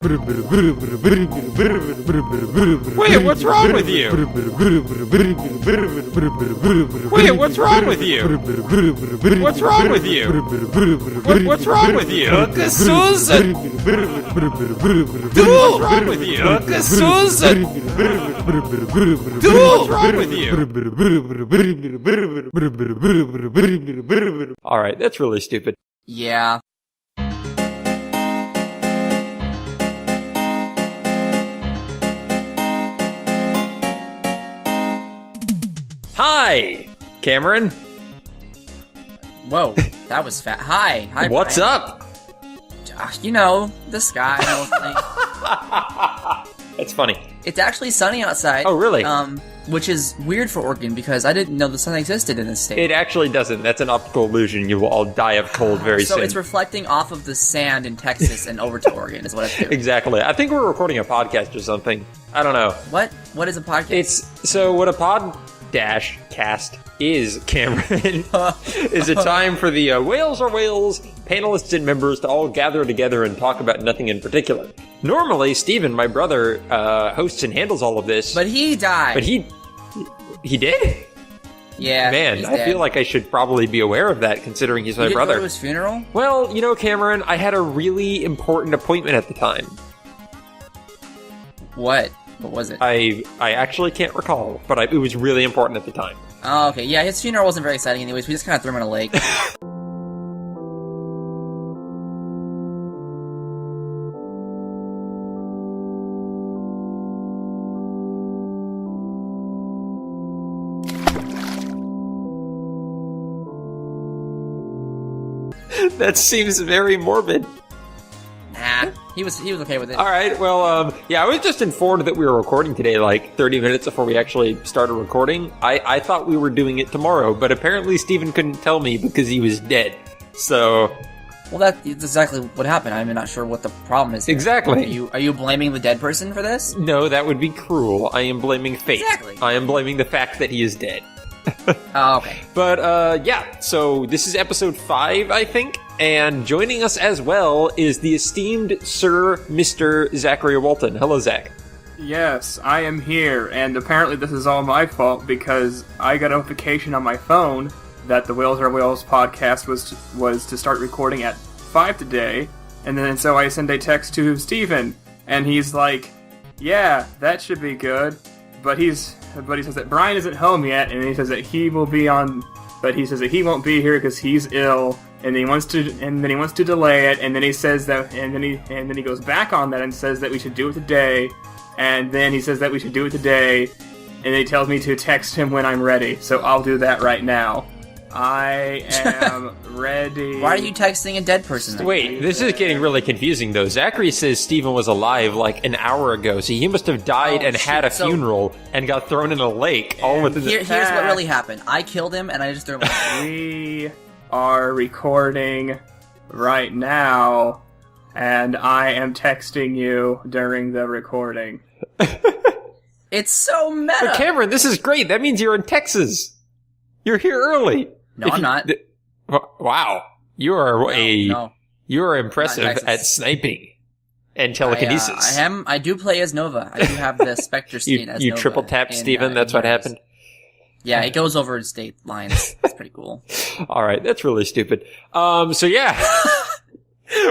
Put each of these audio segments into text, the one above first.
Wait, what's wrong with you? Wait, what's wrong with you? What's wrong with you? What's wrong with you? Susan! What's wrong with you? Susan! What's wrong with you? Alright, that's really stupid. Yeah. Hi, Cameron. Whoa, that was fat. Hi, What's Bryan. up? You know, the sky. That's funny. It's actually sunny outside. Oh, really? Which is weird for Oregon because I didn't know the sun existed in this state. It actually doesn't. That's an optical illusion. You will all die of cold very soon. So it's reflecting off of the sand in Texas and over to Oregon is what it's doing. Exactly. I think we're recording a podcast or something. I don't know. What? What is a podcast? What a pod-cast is, Cameron, is a time for the Whales Are Whales panelists and members to all gather together and talk about nothing in particular. Normally, Steven, my brother, hosts and handles all of this. But he died. But he did? Yeah. Man, he's I dead. feel like I should probably be aware of that, considering he's my You didn't brother. go to his funeral? Well, you know, Cameron, I had a really important appointment at the time. What? What was it? I actually can't recall, but it was really important at the time. Oh, okay. Yeah, his funeral wasn't very exciting anyways. We just kind of threw him in a lake. That seems very morbid. Nah, he was okay with it. All right, well, yeah, I was just informed that we were recording today, like 30 minutes before we actually started recording. I thought we were doing it tomorrow, but apparently Steven couldn't tell me because he was dead. So... Well, that's exactly what happened. I'm not sure what the problem is here. Exactly. Are you blaming the dead person for this? No, that would be cruel. I am blaming fate. Exactly. I am blaming the fact that he is dead. Oh, okay. But, yeah, so this is episode 5, I think, and joining us as well is the esteemed Sir Mr. Zachary Walton. Hello, Zach. Yes, I am here, and apparently this is all my fault because I got a notification on my phone that the Whales Are Whales podcast was to start recording at 5 today, and then so I send a text to Steven, and he's like, yeah, that should be good, but he says that Bryan isn't home yet, and he says that he will be on, but he says that he won't be here because he's ill, and then he wants to delay it, and then he says that, and then he goes back on that and says that we should do it today, and then he says that we should do it today, and then he tells me to text him when I'm ready, so I'll do that right now. I am ready. Why are you texting a dead person? Wait, this is getting really confusing, though. Zachary says Steven was alive like an hour ago, so he must have died and had a funeral and got thrown in a lake all within Here's what really happened. I killed him and I just threw him in. We are recording right now, and I am texting you during the recording. It's so meta. But Cameron, this is great. That means you're in Texas. You're here early. No, I'm not. Wow. You are No. You are impressive Not in Texas. at sniping and telekinesis. I do play as Nova. I do have the Spectre skin as You Nova. triple tapped Steven, that's what happened? Yeah, it goes over state lines. It's pretty cool. Alright, that's really stupid. So yeah.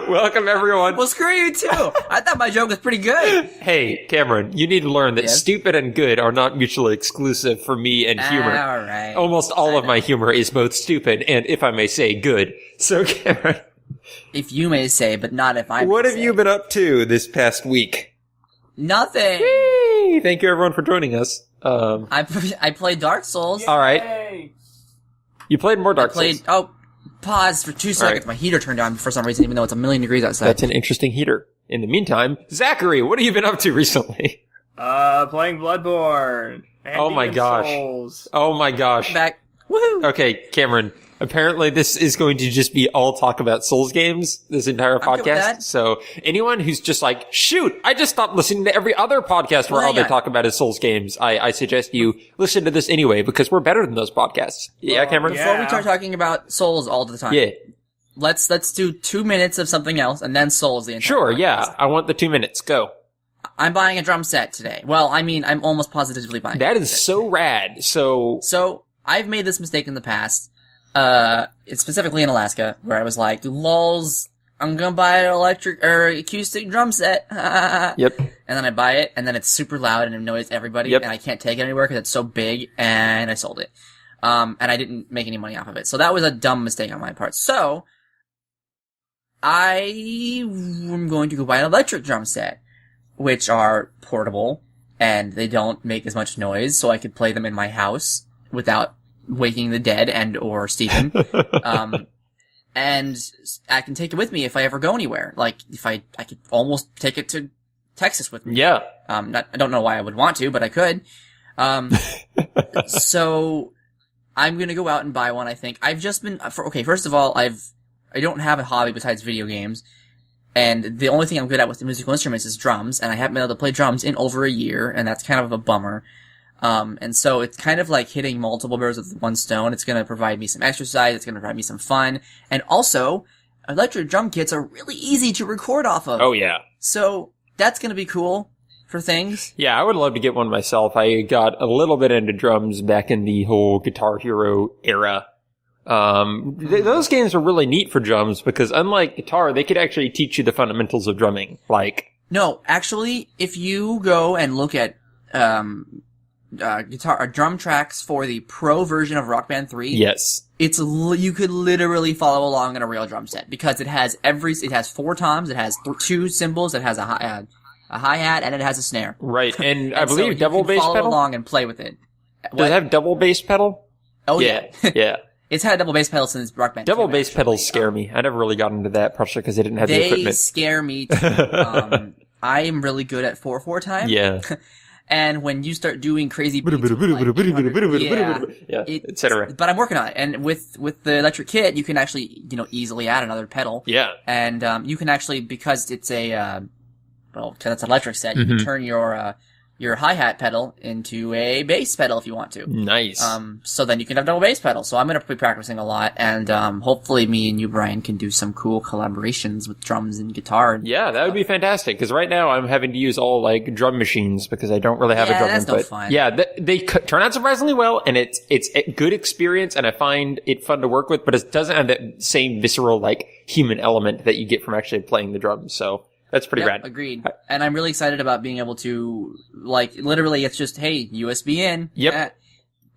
Welcome everyone. Well, screw you too. I thought my joke was pretty good. Hey, Cameron, you need to learn that Yes? stupid and good are not mutually exclusive for me and humor. Alright. Almost all of my humor is both stupid and, if I may say, good. So, Cameron, If you may say, but not if I may what have say. you been up to this past week? Nothing. Hey, thank you everyone for joining us. I played Dark Souls. Alright. Hey. You played more Dark Souls. Pause for 2 seconds. Right. My heater turned on for some reason, even though it's a million degrees outside. That's an interesting heater. In the meantime, Zachary, what have you been up to recently? Playing Bloodborne. And Oh my Demon gosh. Souls. Oh my gosh. Back. Woohoo! Okay, Cameron, apparently this is going to just be all talk about Souls games, this entire I'm good with podcast. that. So anyone who's just like, shoot, I just stopped listening to every other podcast where Well, all they hang on. talk about is Souls games. I suggest you listen to this anyway, because we're better than those podcasts. Yeah, Cameron? yeah. Before we start talking about Souls all the time. Yeah. let's do 2 minutes of something else, and then Souls the entire Sure, podcast. yeah. I want the 2 minutes. Go. I'm buying a drum set today. Well, I mean, I'm almost positively buying. That is so rad. So I've made this mistake in the past. It's specifically in Alaska, where I was like, "Lols, I'm gonna buy an electric or acoustic drum set." Yep. And then I buy it, and then it's super loud and it annoys everybody, Yep. and I can't take it anywhere because it's so big, and I sold it. And I didn't make any money off of it. So that was a dumb mistake on my part. So I am going to go buy an electric drum set, which are portable, and they don't make as much noise, so I could play them in my house without waking the dead and or Stephen. And I can take it with me if I ever go anywhere. Like, if I could almost take it to Texas with me. Yeah. I don't know why I would want to, but I could. So I'm gonna go out and buy one, I think. I've just been, first of all, I don't have a hobby besides video games. And the only thing I'm good at with the musical instruments is drums, and I haven't been able to play drums in over a year, and that's kind of a bummer. And so it's kind of like hitting multiple birds with one stone. It's gonna provide me some exercise, it's gonna provide me some fun, and also, electric drum kits are really easy to record off of. Oh, yeah. So, that's gonna be cool for things. Yeah, I would love to get one myself. I got a little bit into drums back in the whole Guitar Hero era. Those games are really neat for drums because unlike guitar, they could actually teach you the fundamentals of drumming. Like, No, actually, if you go and look at, drum tracks for the pro version of Rock Band 3. yes. You could literally follow along in a real drum set because it has 4 toms, it has 2 cymbals, it has a hi-hat, and it has a snare. Right, and I And so believe you double can bass follow pedal? along and play with it. Does it have double bass pedal? Oh yeah. Yeah. It's had a double bass pedal since Rock Band 2. Double bass actually. pedals scare me. I never really got into that, partially because they didn't have the They equipment. scare me too. I am really good at 4/4 time. Yeah. And when you start doing crazy beats, Yeah, etc. But I'm working on it. And with the electric kit, you can actually, easily add another pedal. Yeah. And, you can actually, because it's because it's an electric set, you Mm-hmm. can turn your hi-hat pedal into a bass pedal if you want to. Nice. So then you can have double bass pedal. So I'm gonna be practicing a lot, and hopefully me and you, Brian, can do some cool collaborations with drums and guitar. Yeah, that would be fantastic. Because right now I'm having to use all like drum machines because I don't really have a drum that's no input. fun. Yeah, they turn out surprisingly well, and it's a good experience, and I find it fun to work with. But it doesn't have that same visceral like human element that you get from actually playing the drums. So that's pretty rad. Agreed. And I'm really excited about being able to, literally, it's just, hey, USB in. Yep.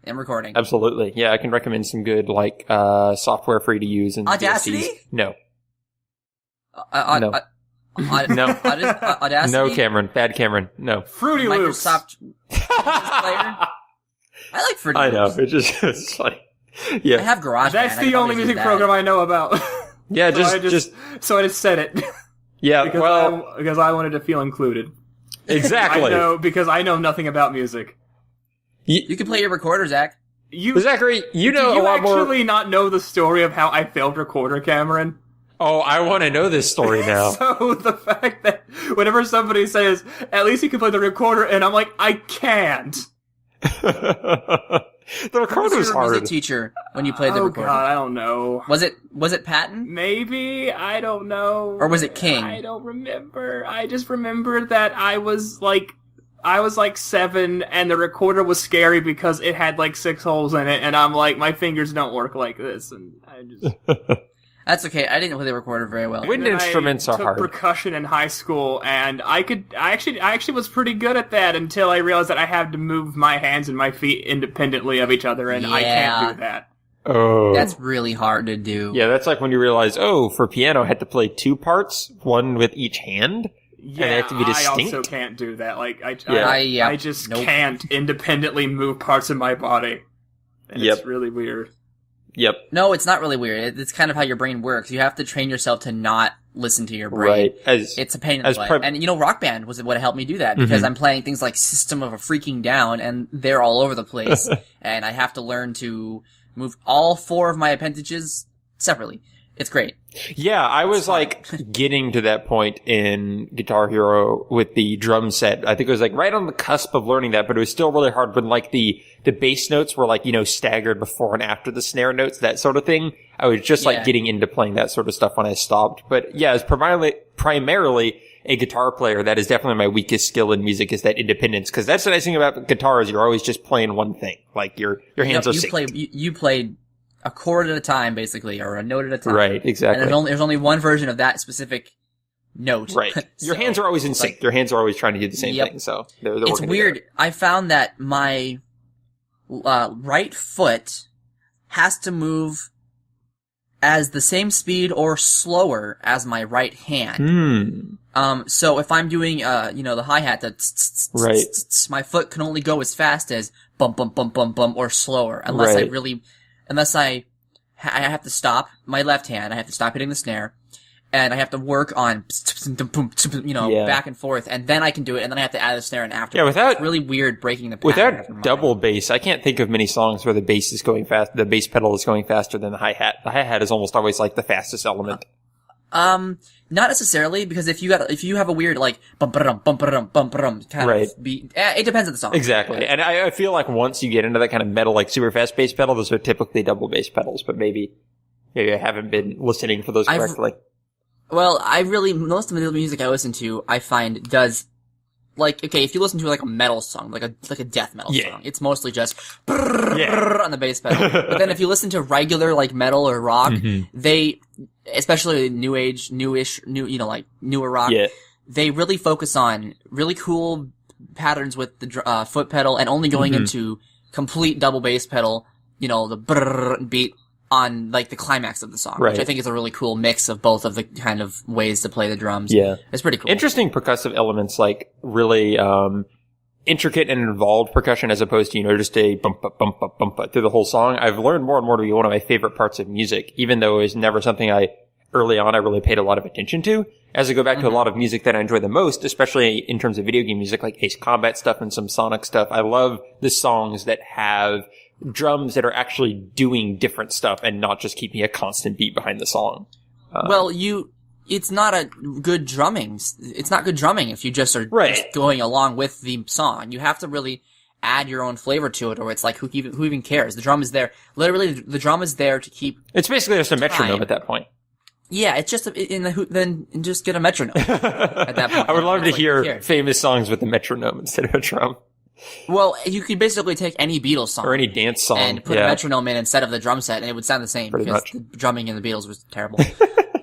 And recording. Absolutely. Yeah, I can recommend some good like software for you to use and Audacity? VSTs. No. No. No. Audacity? No, Cameron. Bad Cameron. No. Fruity Loops. Microsoft player. I like Fruity I know. Loops. It's funny. Yeah. I have GarageBand. That's I the can only always use music that. program I know about. Yeah, So I just said it. yeah, because I wanted to feel included. exactly. Because I know nothing about music. You can play your recorder, Zach. Zachary, you know Do a you lot more. actually not know the story of how I failed recorder, Cameron? Oh, I want to know this story now. So the fact that whenever somebody says, at least you can play the recorder, and I'm like, I can't. The recorder Who was was your music hard. teacher when you played the Oh recorder? god, I don't know. Was it Patton? Maybe, I don't know. Or was it King? I don't remember. I just remember that I was like 7, and the recorder was scary because it had like 6 holes in it, and I'm like, my fingers don't work like this, and I just... That's okay. I didn't play the recorder very well. Wind And then instruments I are took hard. percussion in high school, and I actually was pretty good at that until I realized that I had to move my hands and my feet independently of each other, and I Yeah. can't do that. Oh. That's really hard to do. Yeah, that's like when you realize, for piano, I had to play 2 parts, one with each hand. Yeah, they have to be I distinct? also can't do that. Like, Yeah. I just Nope. can't independently move parts of my body. And Yep. It's really weird. Yep. No, it's not really weird. It's kind of how your brain works. You have to train yourself to not listen to your brain. Right. It's a pain in the butt. And Rock Band was what helped me do that because I'm playing things like System of a Freaking Down, and they're all over the place. And I have to learn to move all 4 of my appendages separately. It's great. Yeah, I was like getting to that point in Guitar Hero with the drum set. I think it was like right on the cusp of learning that, but it was still really hard when like the bass notes were like, staggered before and after the snare notes, that sort of thing. I was just like getting into playing that sort of stuff when I stopped. But yeah, it's primarily a guitar player. That is definitely my weakest skill in music, is that independence. Cause that's the nice thing about guitar is you're always just playing one thing. Like your hands are synced. You played a chord at a time, basically, or a note at a time. Right, exactly. And there's only one version of that specific note. Right. Your hands are always in sync. Your hands are always trying to do the same thing. So they're it's working weird. together. I found that my right foot has to move as the same speed or slower as my right hand. So if I'm doing, the hi-hat, right, my foot can only go as fast as bump, bump, bump, bump, bump, or slower, unless I have to stop my left hand. I have to stop hitting the snare, and I have to work on, back and forth, and then I can do it, and then I have to add the snare in after. Yeah, it's really weird breaking the pattern. Without double bass, I can't think of many songs where the bass is going fast, the bass pedal is going faster than the hi-hat. The hi-hat is almost always like the fastest element. Not necessarily, because if you have a weird, like, bum-ba-dum, bum-ba-dum, bum-ba-dum kind of beat, it depends on the song. Exactly. And I feel like once you get into that kind of metal, like super fast bass pedal, those are typically double bass pedals, but maybe I haven't been listening for those correctly. Well, most of the music I listen to, I find does, like, okay, if you listen to like a metal song, like a death metal song, it's mostly just on the bass pedal. But then if you listen to regular like metal or rock, they, especially newer rock, they really focus on really cool patterns with the foot pedal and only going into complete double bass pedal, the brrr beat on like the climax of the song, which I think is a really cool mix of both of the kind of ways to play the drums. Yeah. It's pretty cool. Interesting percussive elements, like really intricate and involved percussion, as opposed to, just a bump up, bump up, bump up through the whole song. I've learned more and more to be one of my favorite parts of music, even though it was never something early on I really paid a lot of attention to. As I go back to a lot of music that I enjoy the most, especially in terms of video game music, like Ace Combat stuff and some Sonic stuff, I love the songs that have drums that are actually doing different stuff and not just keeping a constant beat behind the song. It's not good drumming. It's not good drumming if you just are just going along with the song. You have to really add your own flavor to it, or it's like, who even cares? The drum is there. Literally, the drum is there to keep. It's basically just a metronome at that point. Yeah, it's just then just get a metronome at that point. I would love to hear famous songs with a metronome instead of a drum. Well, you could basically take any Beatles song. Or any dance song. And put a metronome in instead of the drum set, and it would sound the same. Pretty because much. The drumming in the Beatles was terrible.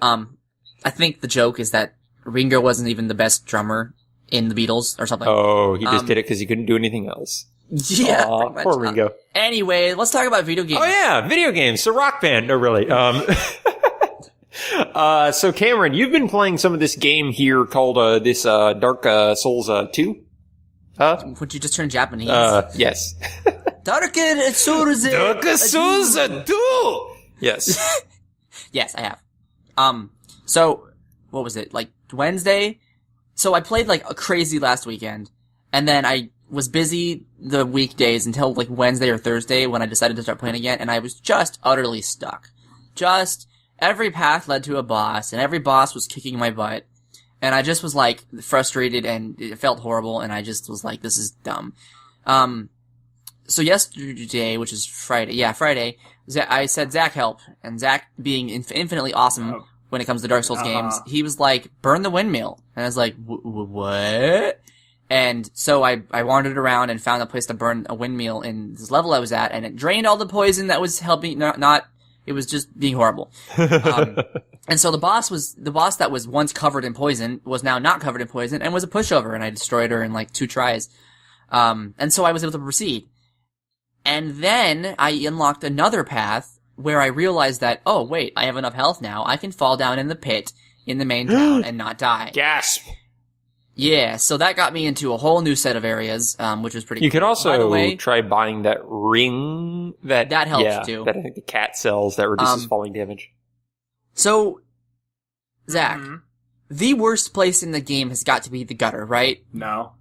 I think the joke is that Ringo wasn't even the best drummer in the Beatles or something. Oh, he just did it because he couldn't do anything else. Yeah. Aww, poor Ringo. Anyway, let's talk about video games. Oh yeah, video games. So Rock Band. No, really. So Cameron, you've been playing some of this game here called, Dark Souls 2? Would you just turn Japanese? Yes. Dark Souls 2! Yes. Yes, I have. So, what was it? Like, Wednesday? So I played like a crazy last weekend, and then I was busy the weekdays until like Wednesday or Thursday when I decided to start playing again, and I was just utterly stuck. Every path led to a boss, and every boss was kicking my butt. And I just was like frustrated, and it felt horrible, and I just was like, this is dumb. So yesterday, which is Friday, I said, Zach, help. And Zach, being infinitely awesome when it comes to Dark Souls games, he was like, burn the windmill. And I was like, what? And so I wandered around and found a place to burn a windmill in this level I was at, and it drained all the poison that was helping, it was just being horrible. And so the boss that was once covered in poison was now not covered in poison and was a pushover, and I destroyed her in like 2 tries. And so I was able to proceed. And then I unlocked another path where I realized that, oh wait, I have enough health now. I can fall down in the pit in the main town and not die. Gasp! Yeah, so that got me into a whole new set of areas, which was pretty cool. You can also try buying that ring that helps too. That I think the cat sells that reduces falling damage. So, Zach, the worst place in the game has got to be the gutter, right? No.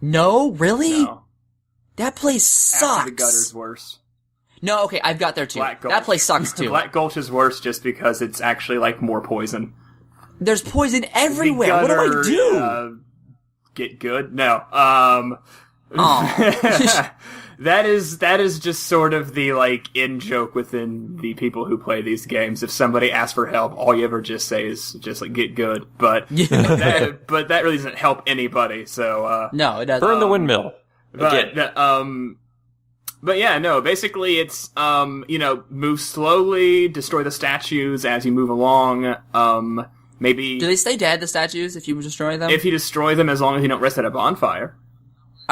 No? Really? No. That place sucks. After the gutter's worse. No, okay, I've got there too. Black Gulch. That place sucks too. Black Gulch is worse just because it's actually like more poison. There's poison everywhere. What do I do? Get good? No. Oh. That is just sort of the, like, in-joke within the people who play these games. If somebody asks for help, all you ever just say is just, like, get good. But that really doesn't help anybody, so, No, it doesn't. Burn the windmill. But yeah, no, basically it's, move slowly, destroy the statues as you move along, maybe... Do they stay dead, the statues, if you destroy them? If you destroy them, as long as you don't rest at a bonfire.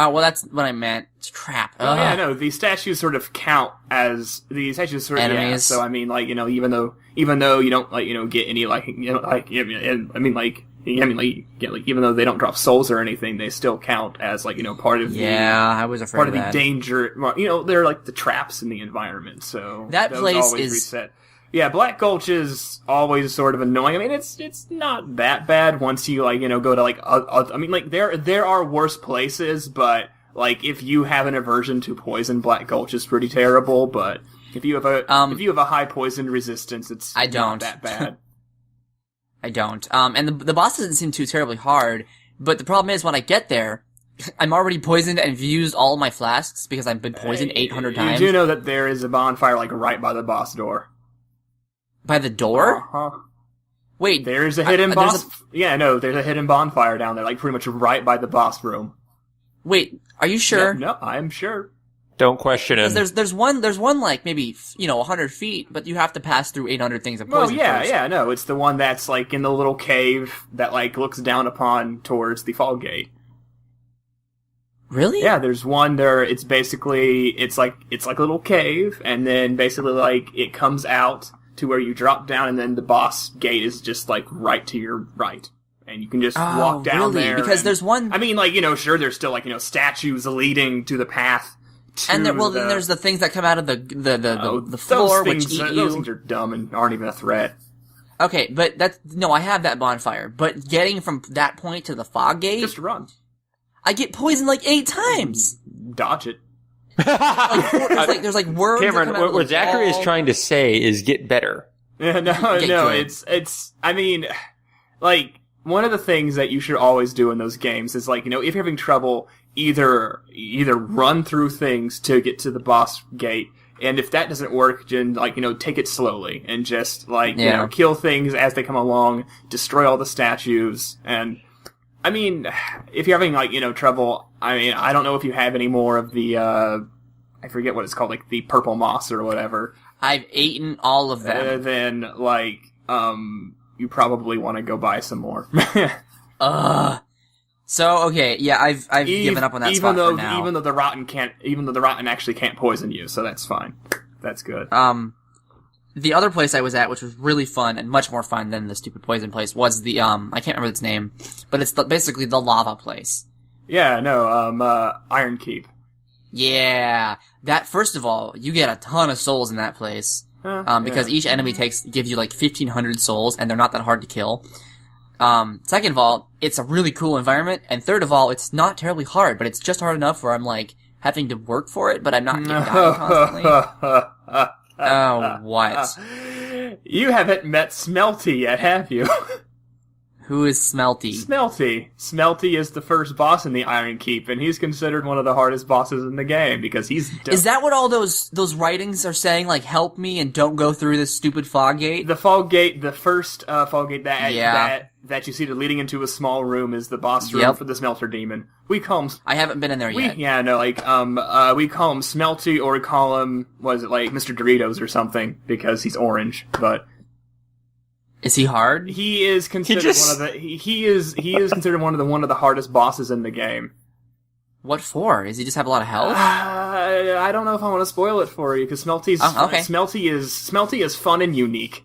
Oh, well, that's what I meant. Crap. Oh, yeah, no, these statues sort of count as, these statues sort of, enemies. Yeah, so I mean, like, even though you don't, like, get any, like, even though they don't drop souls or anything, they still count as, like, part of I was afraid part of of that. the danger, they're like the traps in the environment, so. That those place always is... reset. Yeah, Black Gulch is always sort of annoying. I mean, it's not that bad once you, like, go to, like, I mean, like, there are worse places, but, like, if you have an aversion to poison, Black Gulch is pretty terrible, but if you have a high poison resistance, it's not that bad. I don't. And the boss doesn't seem too terribly hard, but the problem is when I get there, I'm already poisoned and have used all my flasks because I've been poisoned 800 times. You do know that there is a bonfire, like, right by the boss door. By the door? Uh-huh. Wait. There's a hidden boss... Yeah, no, there's a hidden bonfire down there, like, pretty much right by the boss room. Wait, are you sure? No, I'm sure. Don't question him. There's one like maybe 100 feet, but you have to pass through 800 things of poison. Well, first. no, it's the one that's like in the little cave that like looks down upon towards the Fog Gate. Really? Yeah, there's one there. It's basically it's like a little cave, and then basically like it comes out to where you drop down, and then the boss gate is just like right to your right. And you can just walk down there. Because there's one... I mean, like, sure, there's still, like, statues leading to the path to and then there's the things that come out of the floor, which eat you. Those things are dumb and aren't even a threat. Okay, but I have that bonfire. But getting from that point to the fog gate... Just run. I get poisoned like 8 times! Dodge it. There's like worms Cameron, that come out what of the Zachary wall. is trying to say is get better. No, it's, I mean, like... One of the things that you should always do in those games is, like, if you're having trouble, either run through things to get to the boss gate, and if that doesn't work, then, like, take it slowly, and just, like, kill things as they come along, destroy all the statues, and, I mean, if you're having, like, trouble, I mean, I don't know if you have any more of the, I forget what it's called, like, the purple moss or whatever. I've eaten all of them. Then, like, you probably want to go buy some more. So okay, yeah, I've given up on that spot for now. Even though the rotten actually can't poison you, so that's fine. That's good. The other place I was at, which was really fun and much more fun than the stupid poison place, was the I can't remember its name, but it's basically the lava place. Yeah, no, Iron Keep. Yeah, that first of all, you get a ton of souls in that place. Because each enemy gives you like 1,500 souls, and they're not that hard to kill. Second of all, it's a really cool environment, and third of all, it's not terribly hard, but it's just hard enough where I'm like having to work for it, but I'm not getting dying constantly. Oh, what? You haven't met Smelty yet, have you? Who is Smelty? Smelty is the first boss in the Iron Keep, and he's considered one of the hardest bosses in the game, because he's... Is that what all those writings are saying? Like, help me and don't go through this stupid fog gate? The fog gate, the first fog gate that you see leading into a small room is the boss room for the Smelter Demon. We call him... I haven't been in there yet. Yeah, no, like, we call him Smelty, or we call him, Mr. Doritos or something, because he's orange, but... Is he hard? He is considered he is considered one of the hardest bosses in the game. What for? Does he just have a lot of health? I don't know if I want to spoil it for you, because Smelty is fun and unique.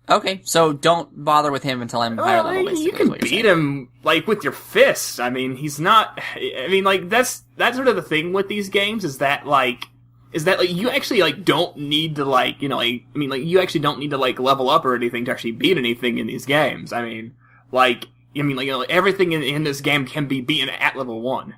Okay, so don't bother with him until I'm higher level, basically. You can beat him, like, with your fists. I mean, he's not... I mean, like, that's sort of the thing with these games, is that you actually, like, don't need to, like, you actually don't need to, like, level up or anything to actually beat anything in these games. I mean, everything in this game can be beaten at level 1.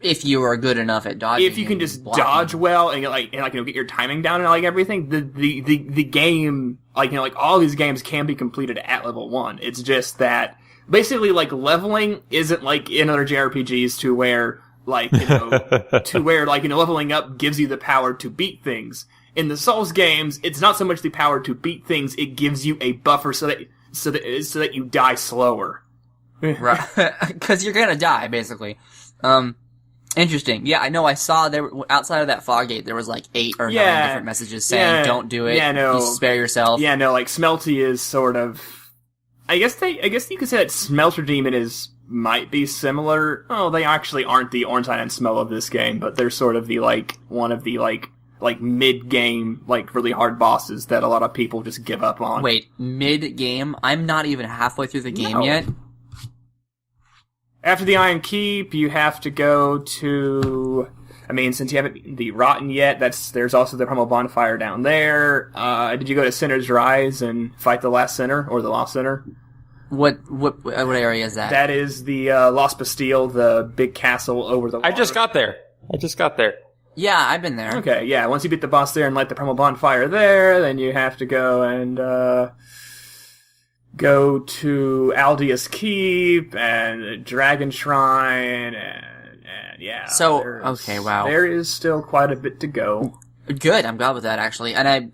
If you are good enough at dodging, if you can just blocking. dodge well and get your timing down and like everything, the game, all these games can be completed at level 1. It's just that basically leveling isn't like in other JRPGs to where leveling up gives you the power to beat things. In the Souls games, it's not so much the power to beat things; it gives you a buffer so that you die slower. Right, because you're gonna die basically. Interesting. Yeah, I know. I saw there outside of that fog gate there was 8 or 9 different messages saying "Don't do it." You spare yourself. Yeah, no. Smelty is sort of. I guess you could say that Smelter Demon might be similar. Oh, they actually aren't the Ornstein and Smell of this game, but they're sort of the one of the mid-game, really hard bosses that a lot of people just give up on. Wait, mid-game? I'm not even halfway through the game yet. After the Iron Keep, you have to go to... since you haven't beaten the Rotten yet, there's also the Primal Bonfire down there. Did you go to Sinner's Rise and fight the last Sinner, or the Lost Sinner? What area is that? That is the Lost Bastille, the big castle over the water. I just got there. Yeah, I've been there. Okay, yeah. Once you beat the boss there and light the Primal Bonfire there, then you have to go and go to Aldius Keep and Dragon Shrine and yeah. So okay, wow. There is still quite a bit to go. Good, I'm glad with that actually, and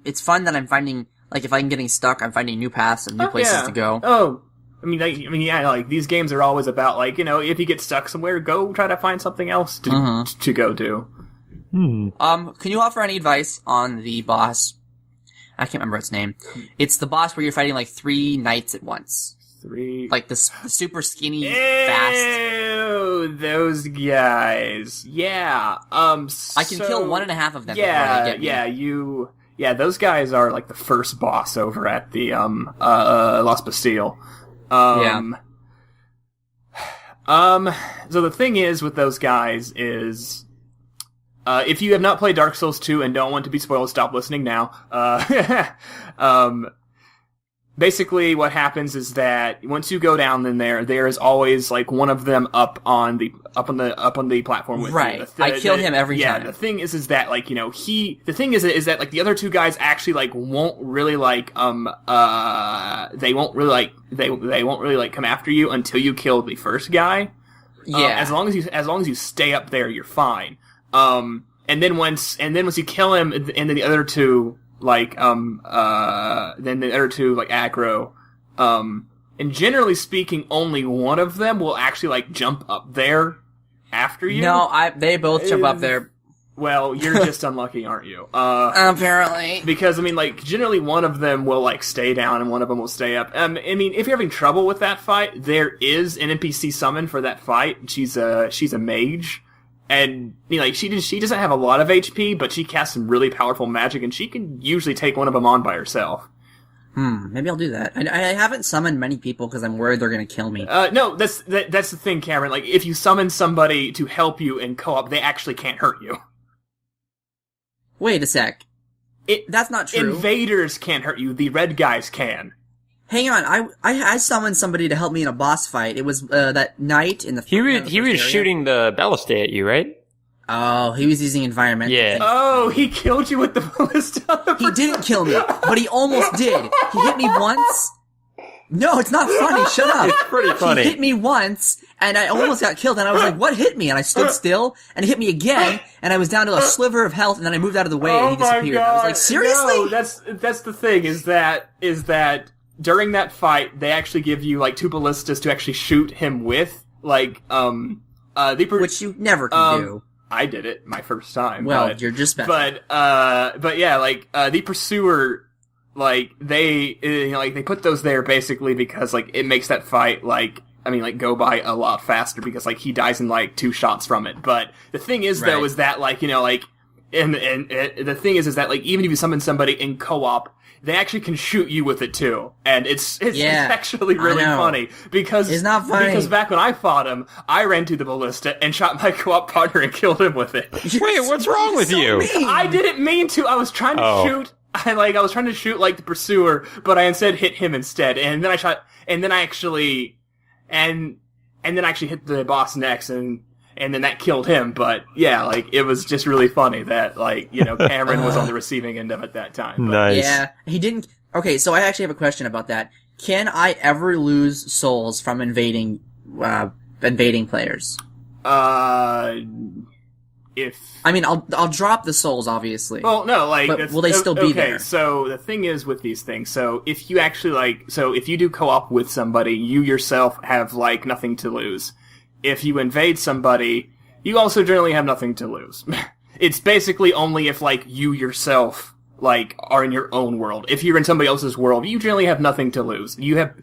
it's fun that I'm finding if I'm getting stuck, I'm finding new paths and new places to go. Oh. These games are always about, if you get stuck somewhere, go try to find something else to go to. Can you offer any advice on the boss? I can't remember its name. It's the boss where you're fighting 3 knights at once. 3? The super skinny, fast. Ew, those guys. Yeah. I can kill 1.5 of them before they get me. Those guys are the first boss over at the Lost Bastille. So the thing is with those guys is, if you have not played Dark Souls 2 and don't want to be spoiled, stop listening now. Basically what happens is that once you go down in there is always one of them up on the platform with right. you. I kill him every time. Yeah, the thing is that the thing is that the other 2 guys actually won't really they won't really come after you until you kill the first guy. Yeah. As long as you stay up there, you're fine. And then once you kill him, and then the other 2 aggro, and generally speaking, only one of them will actually jump up there after you. No, they both jump up there. Well, you're just unlucky, aren't you? Apparently. Because generally one of them will stay down and one of them will stay up. If you're having trouble with that fight, there is an NPC summon for that fight. She's a mage. And, she doesn't have a lot of HP, but she casts some really powerful magic, and she can usually take one of them on by herself. Maybe I'll do that. I haven't summoned many people because I'm worried they're gonna kill me. No, that's the thing, Cameron. If you summon somebody to help you in co-op, they actually can't hurt you. Wait a sec. That's not true. Invaders can't hurt you, the red guys can. Hang on, I summoned somebody to help me in a boss fight. It was that knight in the. He was shooting the ballista at you, right? Oh, he was using environmental. Yeah. things. Oh, he killed you with the ballista. He didn't kill me, but he almost did. He hit me once. No, it's not funny. Shut up. It's pretty funny. He hit me once, and I almost got killed, and I was like, what hit me? And I stood still, and he hit me again, and I was down to a sliver of health, and then I moved out of the way, and he disappeared. I was like, seriously? No, that's the thing, is that during that fight, they actually give you, 2 ballistas to actually shoot him with, which you never can do. I did it my first time. Well, you're just special. But yeah, the Pursuer, they put those there basically because, it makes that fight, go by a lot faster because, he dies in, 2 shots from it. But the thing is, though, is that, and the thing is that, even if you summon somebody in co-op, they actually can shoot you with it too, and it's actually really funny because it's not funny because back when I fought him, I ran to the ballista and shot my co-op partner and killed him with it. Wait, what's wrong with you? I didn't mean to. I was trying to shoot. I was trying to shoot the Pursuer, but I instead hit him instead, and then I actually hit the boss next, and and then that killed him. But yeah, like it was just really funny that like Cameron was on the receiving end of it that time. But, Nice. Yeah, he didn't. Okay, so I actually have a question about that. Can I ever lose souls from invading players? I'll drop the souls, obviously. Well, no, like, but will they still be there? So the thing is with these things, so if you actually if you do co-op with somebody, you yourself have like nothing to lose. If you invade somebody, you also generally have nothing to lose. It's basically only if like you yourself like are in your own world. If you're in somebody else's world, you generally have nothing to lose. You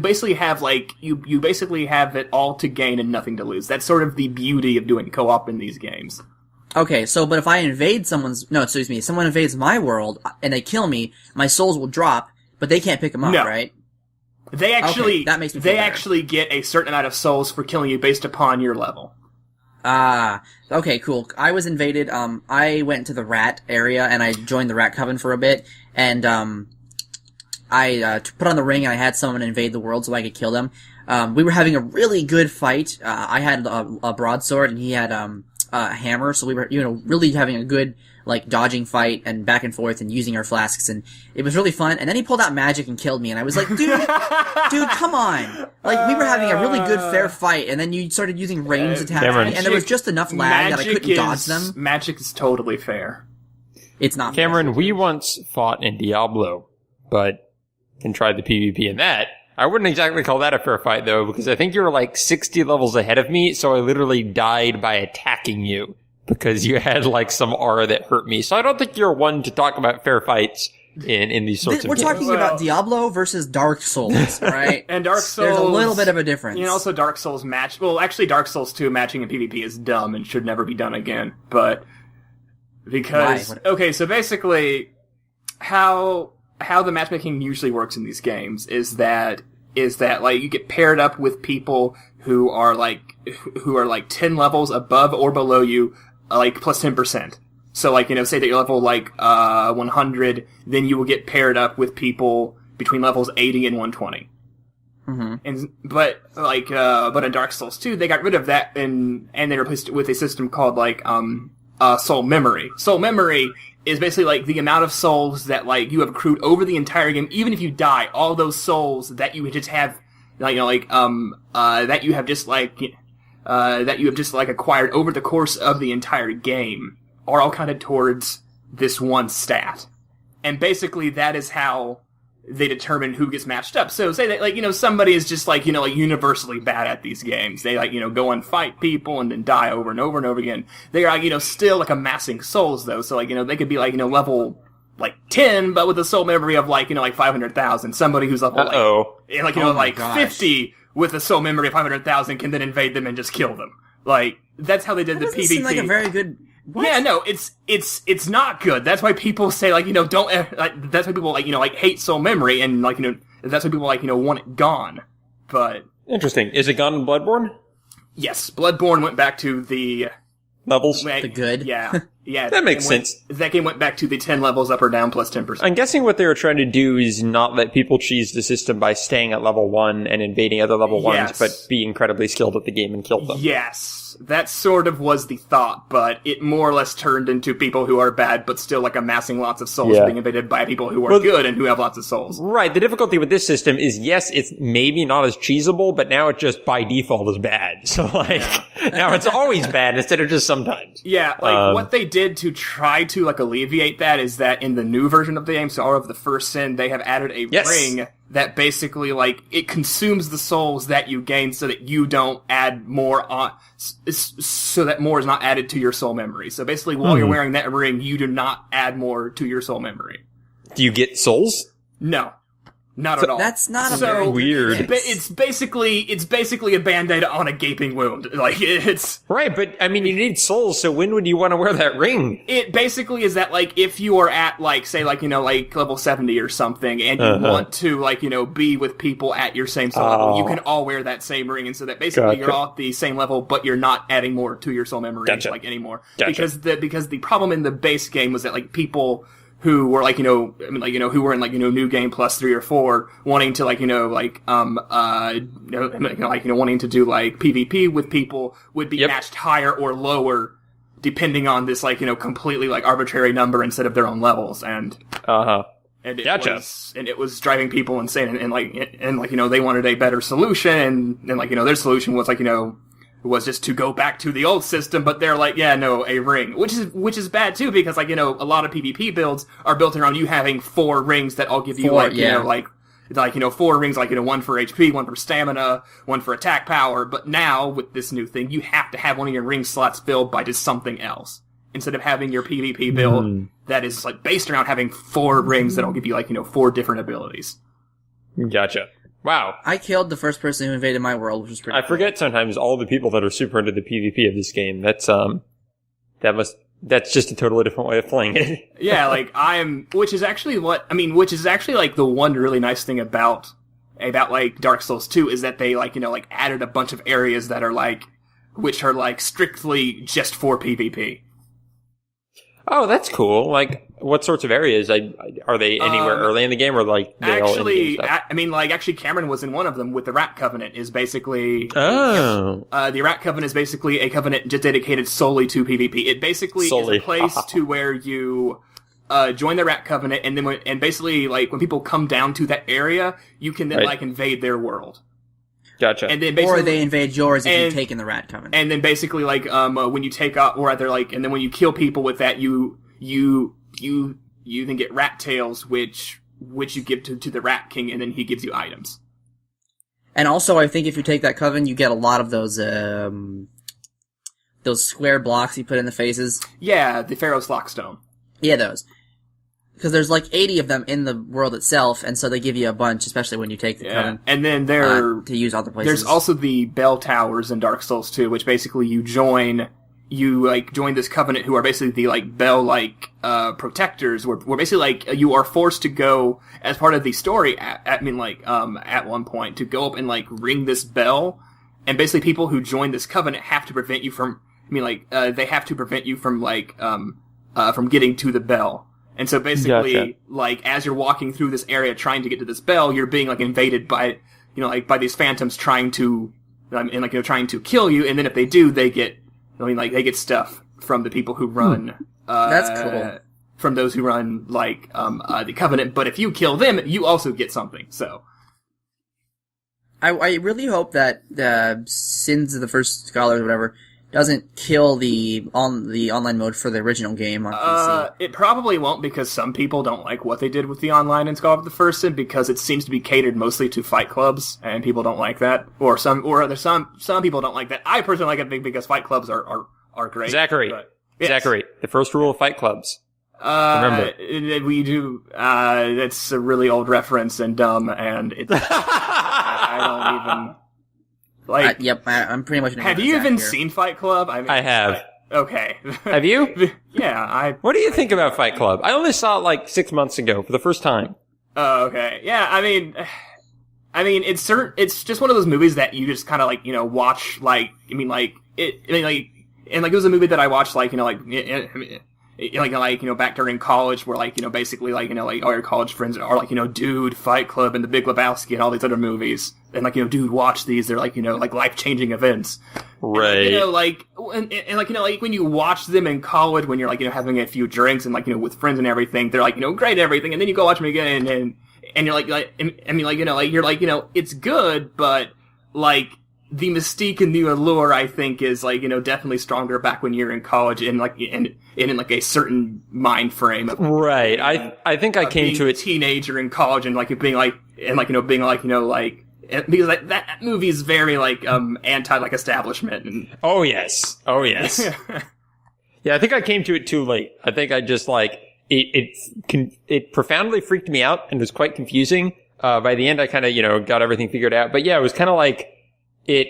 basically have like you basically have it all to gain and nothing to lose. That's sort of the beauty of doing co-op in these games. Okay, so but if I invade someone invades my world and they kill me, my souls will drop, but they can't pick them up, right? They actually okay, that makes me feel better. actually get a certain amount of souls for killing you based upon your level. Okay, cool. I was invaded, I went to the rat area, and I joined the rat coven for a bit, and, I put on the ring, and I had someone invade the world so I could kill them. We were having a really good fight. I had a broadsword, and he had, a hammer, so we were, really having a good, like, dodging fight, and back and forth, and using our flasks, and it was really fun, and then he pulled out magic and killed me, and I was like, dude, come on! Like, we were having a really good, fair fight, and then you started using ranged attacks, and there was just enough lag that I couldn't dodge them. Magic is totally fair. It's not Cameron, fair. we once fought in Diablo, but and tried the PvP in that. I wouldn't exactly call that a fair fight, though, because I think you were like 60 levels ahead of me, so I literally died by attacking you, because you had like some aura that hurt me. So I don't think you're one to talk about fair fights in these sorts of We're games. talking about Diablo versus Dark Souls, right? And Dark Souls... There's a little bit of a difference. Also Dark Souls match... Well, actually Dark Souls 2 matching in PvP is dumb and should never be done again, but... Because... Why? Okay, so basically, how the matchmaking usually works in these games is that like you get paired up with people who are like 10 levels above or below you, like plus 10%. So like, say that you're level like 100, then you will get paired up with people between levels 80 and 120. Mm-hmm. But in Dark Souls 2, they got rid of that and they replaced it with a system called like soul memory. Soul memory is basically like the amount of souls that like you have accrued over the entire game. Even if you die, all those souls that you just have, that you have just acquired over the course of the entire game are all counted towards this one stat. And basically that is how they determine who gets matched up. So say that, like, somebody is just like, like universally bad at these games. They like, go and fight people and then die over and over and over again. They are like, still like amassing souls though. So like, they could be like, level like 10, but with a soul memory of like, like 500,000. Somebody who's level like 50 with a soul memory of 500,000 can then invade them and just kill them. Like, that's how they did the PvP. Seem like a very good... What? Yeah, no, it's not good. That's why people say like, don't like, that's why people like hate soul memory and like, that's why people like, want it gone. But Interesting. Is it gone in Bloodborne? Yes, Bloodborne went back to the levels. The good. Yeah. Yeah. That makes sense. That game went back to the 10 levels up or down plus 10%. I'm guessing what they were trying to do is not let people cheese the system by staying at level 1 and invading other level 1s, but be incredibly skilled at the game and kill them. Yes. That sort of was the thought, but it more or less turned into people who are bad, but still like amassing lots of souls being invaded by people who are good and who have lots of souls. Right. The difficulty with this system is, yes, it's maybe not as cheesable, but now it just by default is bad. So like, now it's always bad instead of just sometimes. Yeah, like what they did to try to like alleviate that is that in the new version of the game, so Hour of the First Sin, they have added a ring that basically like it consumes the souls that you gain so that you don't add more on, so that more is not added to your soul memory. So basically while you're wearing that ring, you do not add more to your soul memory. Do you get souls? No. Not at all. That's not a very weird. It's basically a band-aid on a gaping wound. Like, it's... Right, but, I mean, you need souls, so when would you want to wear that ring? It basically is that, like, if you are at, like, say, like, like, level 70 or something, and you want to, like, be with people at your same soul level, you can all wear that same ring, and so that basically you're all at the same level, but you're not adding more to your soul memory, like, anymore. Because the problem in the base game was that, like, people who were like, who were in like, New Game Plus 3 or 4, wanting to like, wanting to do like PvP with people would be matched higher or lower depending on this like, completely like arbitrary number instead of their own levels. And it was driving people insane, and they wanted a better solution, and like, their solution was like, was just to go back to the old system, but they're like, a ring, which is bad too, because like, a lot of PvP builds are built around you having 4 rings that all give you 4 rings, like, one for HP, one for stamina, one for attack power, but now, with this new thing, you have to have one of your ring slots filled by just something else. Instead of having your PvP build that is like based around having 4 rings that'll give you like, 4 different abilities. Gotcha. Wow. I killed the first person who invaded my world, which was pretty cool. Forget sometimes all the people that are super into the PvP of this game. That's just a totally different way of playing it. Yeah, like which is actually like the one really nice thing about like Dark Souls 2 is that they like, added a bunch of areas that are like, which are like strictly just for PvP. Oh, that's cool. Like, what sorts of areas? Are they anywhere early in the game, or like they actually? Actually, Cameron was in one of them with the Rat Covenant. Is basically the Rat Covenant is basically a covenant just dedicated solely to PvP. It basically is a place to where you join the Rat Covenant, and then and basically like when people come down to that area, you can then like invade their world. Gotcha. And then or they invade yours if you've taken the Rat Covenant. And then basically, like, when you take off, or rather, like, and then when you kill people with that, you then get rat tails, which you give to the Rat King, and then he gives you items. And also, I think if you take that coven, you get a lot of those square blocks you put in the faces. Yeah, the Pharaoh's Lockstone. Yeah, those. Because there's like 80 of them in the world itself, and so they give you a bunch, especially when you take the coven. And then to use other places. There's also the Bell Towers in Dark Souls 2, which basically you join this covenant who are basically the like bell protectors, where basically like you are forced to go as part of the story at one point to go up and like ring this bell, and basically people who join this covenant have to prevent you from from getting to the bell. And so basically, like, as you're walking through this area trying to get to this bell, you're being, like, invaded by, by these phantoms trying to kill you, and then if they do, they get stuff from the people who run, that's cool. From those who run, like, the Covenant, but if you kill them, you also get something, so. I really hope that, Sins of the First Scholars or whatever, doesn't kill the online mode for the original game on PC. It probably won't, because some people don't like what they did with the online in Scholar of the First Sin, because it seems to be catered mostly to fight clubs, and people don't like that. Some people don't like that. I personally like it because fight clubs are great. Zachary, yes. Zachary, the first rule of fight clubs. Remember. We do, that's a really old reference and dumb, and it's, I don't even... Like, yep, I'm pretty much. Have you even seen Fight Club? I have. Okay. Have you? Yeah, What do you think about Fight Club? I only saw it like 6 months ago for the first time. Oh, okay. Yeah, I mean, it's just one of those movies that you just kind of like, watch, like, it was a movie that I watched, like, back during college, where, like, basically, like, like, all your college friends are, like, Dude, Fight Club, and The Big Lebowski, and all these other movies. And, like, dude, watch these. They're, like, like, life-changing events. Right. And, like, like, when you watch them in college, when you're, like, having a few drinks and, like, with friends and everything, they're, like, great and everything. And then you go watch them again, and you're, like, you're, like, it's good, but, like, the mystique and the allure, I think, is, like, definitely stronger back when you're in college and, like, in like, a certain mind frame. Right. I think I came to it. Teenager in college and, like, being, like, because that movie is very, like, anti, like, establishment. And... Oh, yes. Yeah, I think I came to it too late. I think I just, like, it profoundly freaked me out and was quite confusing. By the end, I kind of, got everything figured out. But yeah, it was kind of like, it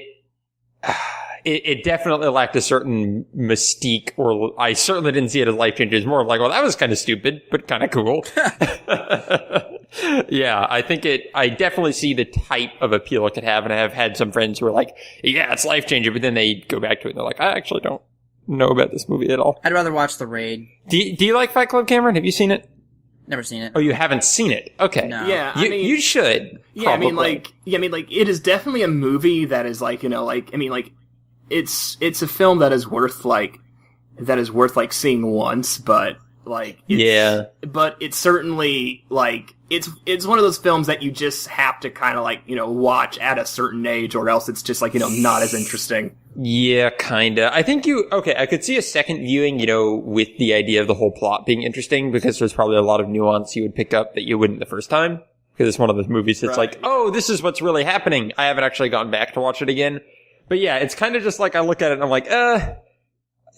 definitely lacked a certain mystique, or I certainly didn't see it as life changing. It's more of like, well, that was kind of stupid, but kind of cool. Yeah, I think I definitely see the type of appeal it could have, and I have had some friends who are like, yeah, it's life changing, but then they go back to it and they're like, I actually don't know about this movie at all. I'd rather watch The Raid. Do you like Fight Club, Cameron? Have you seen it? Never seen it. Oh, you haven't seen it? Okay. No. Yeah, You should. Yeah, probably. it is definitely a movie that is it's a film that is worth seeing once, but but it's certainly it's one of those films that you just have to kind of watch at a certain age, or else it's just not as interesting. Yeah, kinda. I think I could see a second viewing, with the idea of the whole plot being interesting, because there's probably a lot of nuance you would pick up that you wouldn't the first time. Because it's one of those movies that's oh, this is what's really happening. I haven't actually gone back to watch it again. But yeah, it's kind of just I look at it and I'm like,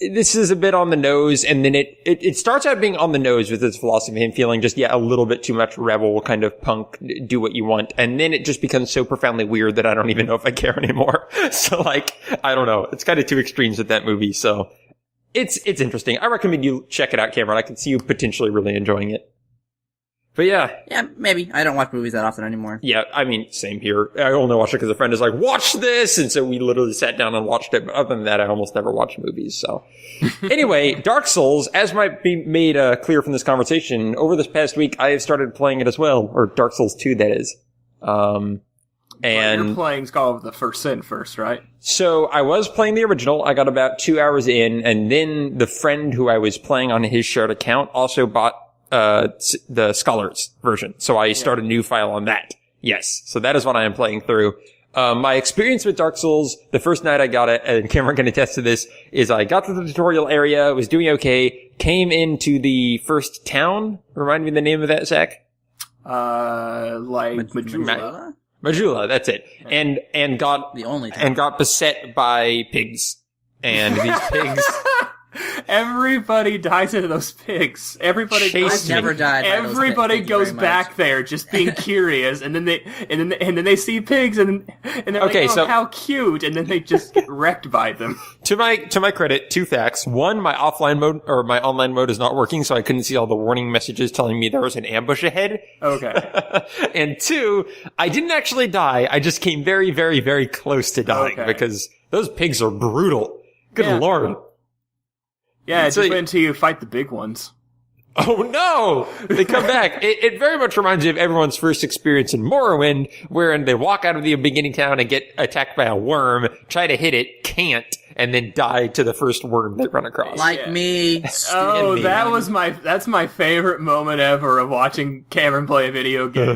this is a bit on the nose, and then it starts out being on the nose with its philosophy and feeling just, a little bit too much rebel, kind of punk, do what you want, and then it just becomes so profoundly weird that I don't even know if I care anymore. So, I don't know. It's kind of two extremes with that movie, so it's interesting. I recommend you check it out, Cameron. I can see you potentially really enjoying it. But yeah. Yeah, maybe. I don't watch movies that often anymore. Yeah, I mean, same here. I only watch it because a friend is like, watch this! And so we literally sat down and watched it. But other than that, I almost never watch movies, so. Anyway, Dark Souls, as might be made clear from this conversation, over this past week, I have started playing it as well. Or Dark Souls 2, that is. And you're playing Skull of the First Sin first, right? So I was playing the original. I got about 2 hours in, and then the friend who I was playing on his shared account also bought the Scholars version. So I started a new file on that. Yes. So that is what I am playing through. My experience with Dark Souls, the first night I got it, and Cameron can attest to this, is I got to the tutorial area, was doing okay, came into the first town. Remind me the name of that, Zach? Majula? Majula, that's it. And got the only town. And got beset by pigs. And these pigs Everybody dies into those pigs. Everybody I've never died. Everybody goes back there just being curious, and then they see pigs, and they're like, "Oh, how cute!" And then they just get wrecked by them. To my credit, two facts: one, my offline mode or my online mode is not working, so I couldn't see all the warning messages telling me there was an ambush ahead. Okay. And two, I didn't actually die. I just came very, very, very close to dying because those pigs are brutal. Good Lord. Yeah, just wait until you fight the big ones. Oh no! They come back. It very much reminds me of everyone's first experience in Morrowind, wherein they walk out of the beginning town and get attacked by a worm, try to hit it, can't, and then die to the first worm they run across. Like me. Oh, that's my favorite moment ever of watching Cameron play a video game.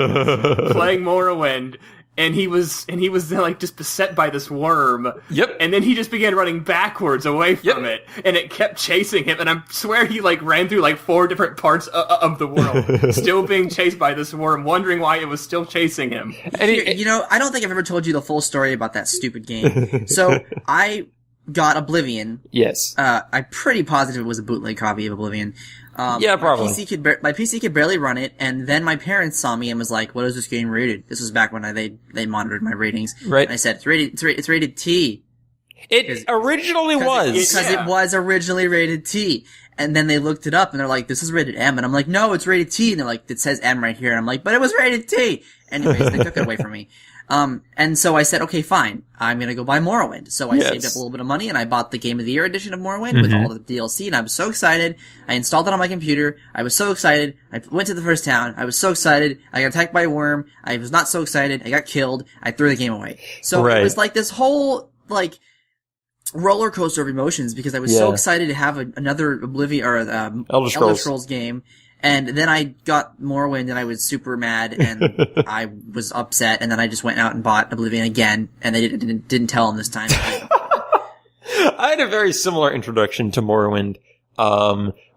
Playing Morrowind. And he was like just beset by this worm. Yep. And then he just began running backwards away from it, and it kept chasing him. And I swear he like ran through like 4 different parts of the world, still being chased by this worm, wondering why it was still chasing him. And I don't think I've ever told you the full story about that stupid game. So I got Oblivion. Yes. I'm pretty positive it was a bootleg copy of Oblivion. Yeah, probably. My PC could barely run it, and then my parents saw me and was like, "What is this game rated?" This was back when they monitored my ratings. Right. And I said, "It's rated T." It originally was. Because it was originally rated T. And then they looked it up and they're like, "This is rated M." And I'm like, "No, it's rated T." And they're like, "It says M right here." And I'm like, "But it was rated T." Anyways, they took it away from me. And so I said, okay, fine. I'm gonna go buy Morrowind. So I saved up a little bit of money and I bought the Game of the Year edition of Morrowind with all the DLC, and I was so excited. I installed it on my computer. I was so excited. I went to the first town. I was so excited. I got attacked by a worm. I was not so excited. I got killed. I threw the game away. So it was like this whole, like, roller coaster of emotions because I was so excited to have another Oblivion or Elder Scrolls game. And then I got Morrowind and I was super mad and I was upset, and then I just went out and bought Oblivion again, and they didn't tell them this time. I had a very similar introduction to Morrowind,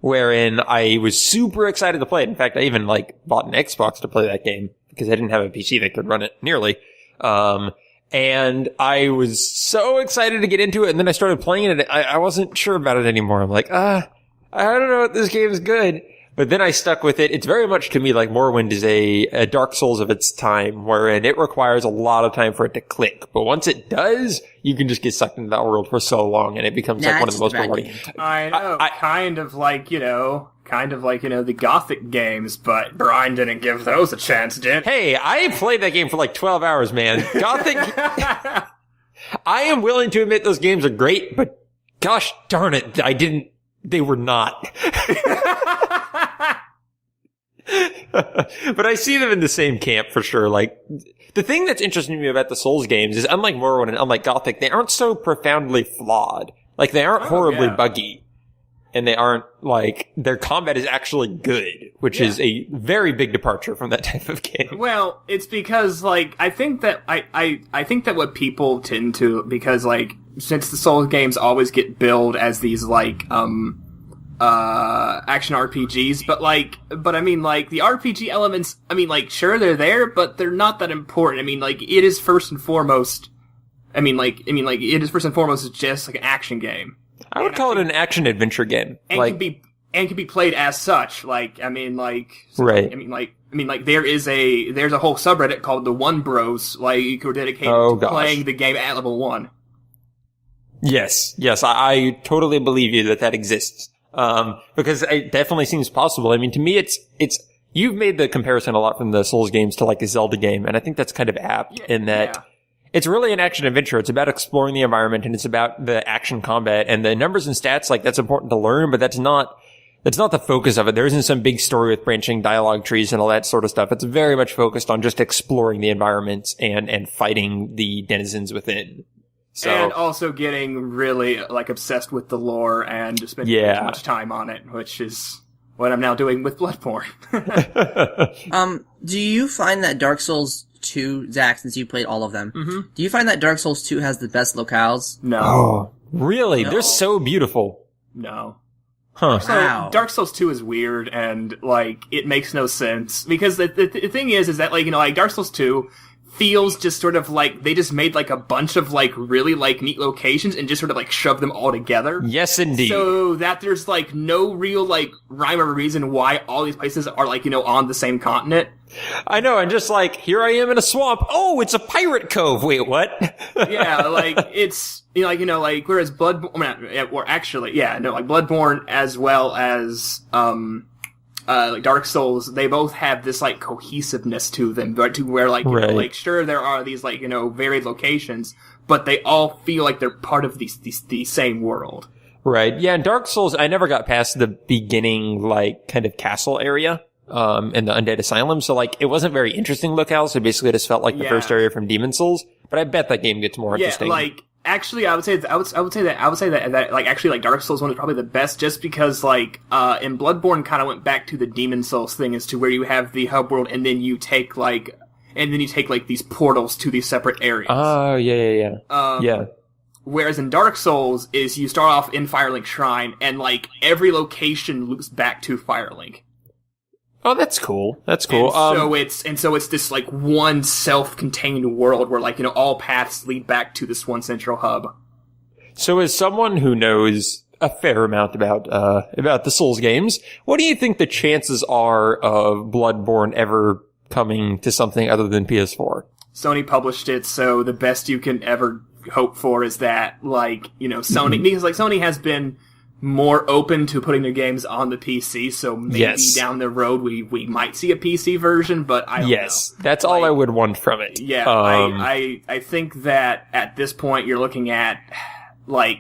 wherein I was super excited to play it. In fact, I even bought an Xbox to play that game because I didn't have a PC that could run it nearly. And I was so excited to get into it, and then I started playing it and I wasn't sure about it anymore. I'm like, I don't know if this game is good. But then I stuck with it. It's very much to me like Morrowind is a Dark Souls of its time, wherein it requires a lot of time for it to click. But once it does, you can just get sucked into that world for so long, and it becomes one of the most rewarding. I know, kind of like the Gothic games, but Bryan didn't give those a chance, did? Hey, I played that game for 12 hours, man. Gothic. I am willing to admit those games are great, but gosh darn it, they were not. But I see them in the same camp for sure. Like, the thing that's interesting to me about the Souls games is, unlike Morrowind and unlike Gothic, they aren't so profoundly flawed. Like, they aren't horribly buggy. And they aren't, like, their combat is actually good, which is a very big departure from that type of game. Well, it's because, like, I think that what people tend to, because, like, since the Souls games always get billed as these, like, action RPGs, but I mean, like, the RPG elements, I mean, like, sure, they're there, but they're not that important. I mean, like, it is first and foremost, it is first and foremost just, like, an action game. I would call it an action-adventure game. And can be played as such. Like, I mean, like... Right. There's a whole subreddit called the One Bros, like, who are dedicated to playing the game at level 1. Yes, I totally believe you that exists. Because it definitely seems possible. I mean, to me, it's, you've made the comparison a lot from the Souls games to, like, a Zelda game, and I think that's kind of apt in that... It's really an action-adventure. It's about exploring the environment, and it's about the action combat. And the numbers and stats, like, that's important to learn, but that's not the focus of it. There isn't some big story with branching dialogue trees and all that sort of stuff. It's very much focused on just exploring the environment and fighting the denizens within. So, and also getting really, like, obsessed with the lore and spending too much time on it, which is what I'm now doing with Bloodborne. Do you find that Dark Souls 2, Zach, since you played all of them, do you find that Dark Souls 2 has the best locales? No. Oh, really? No. They're so beautiful. No. Huh. So, Dark Souls 2 is weird, and, like, it makes no sense. Because the thing is that, like, you know, like, Dark Souls 2 feels just sort of like they just made, like, a bunch of, like, really, like, neat locations and just sort of, like, shoved them all together. Yes, indeed. So that there's, like, no real, like, rhyme or reason why all these places are, like, you know, on the same continent. I know, and just like, here I am in a swamp. Oh, it's a pirate cove. Wait, what? Yeah, like, it's, whereas Bloodborne as well as, like, Dark Souls, they both have this, like, cohesiveness to them, but to where, like, you know, like, sure, there are these, like, you know, varied locations, but they all feel like they're part of the same world. Right. Yeah, in Dark Souls, I never got past the beginning, like, kind of castle area. In the Undead Asylum, so, like, it wasn't very interesting locale, so basically it just felt like the first area from Demon Souls, but I bet that game gets more interesting. Yeah, like, actually, I would say that like, actually, like, Dark Souls 1 is probably the best, just because, like, in Bloodborne kind of went back to the Demon Souls thing, as to where you have the hub world, and then you take, like, these portals to these separate areas. Oh, yeah. Whereas in Dark Souls, is you start off in Firelink Shrine, and, like, every location loops back to Firelink. Oh, that's cool. That's cool. And so it's this, like, one self-contained world where, like, you know, all paths lead back to this one central hub. So as someone who knows a fair amount about the Souls games, what do you think the chances are of Bloodborne ever coming to something other than PS4? Sony published it, so the best you can ever hope for is that, like, you know, Sony, because, like, Sony has been more open to putting their games on the PC, so maybe down the road we might see a PC version, but I don't know. That's all I would want from it. Yeah, I think that at this point you're looking at I'd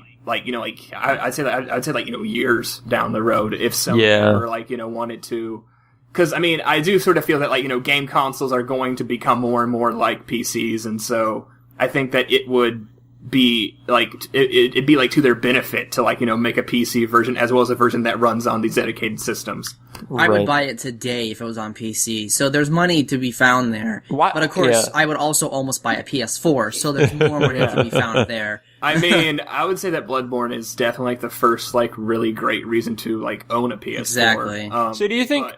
say like, you know, years down the road if Sony ever, like, you know, wanted to. Because, I mean, I do sort of feel that, like, you know, game consoles are going to become more and more like PCs, and so I think that it would be like it'd be like to their benefit to, like, you know, make a PC version as well as a version that runs on these dedicated systems. I would buy it today if it was on PC. So there's money to be found there. But of course, I would also almost buy a PS4. So there's more money to be found there. I mean, I would say that Bloodborne is definitely, like, the first, like, really great reason to, like, own a PS4. Exactly. So do you think,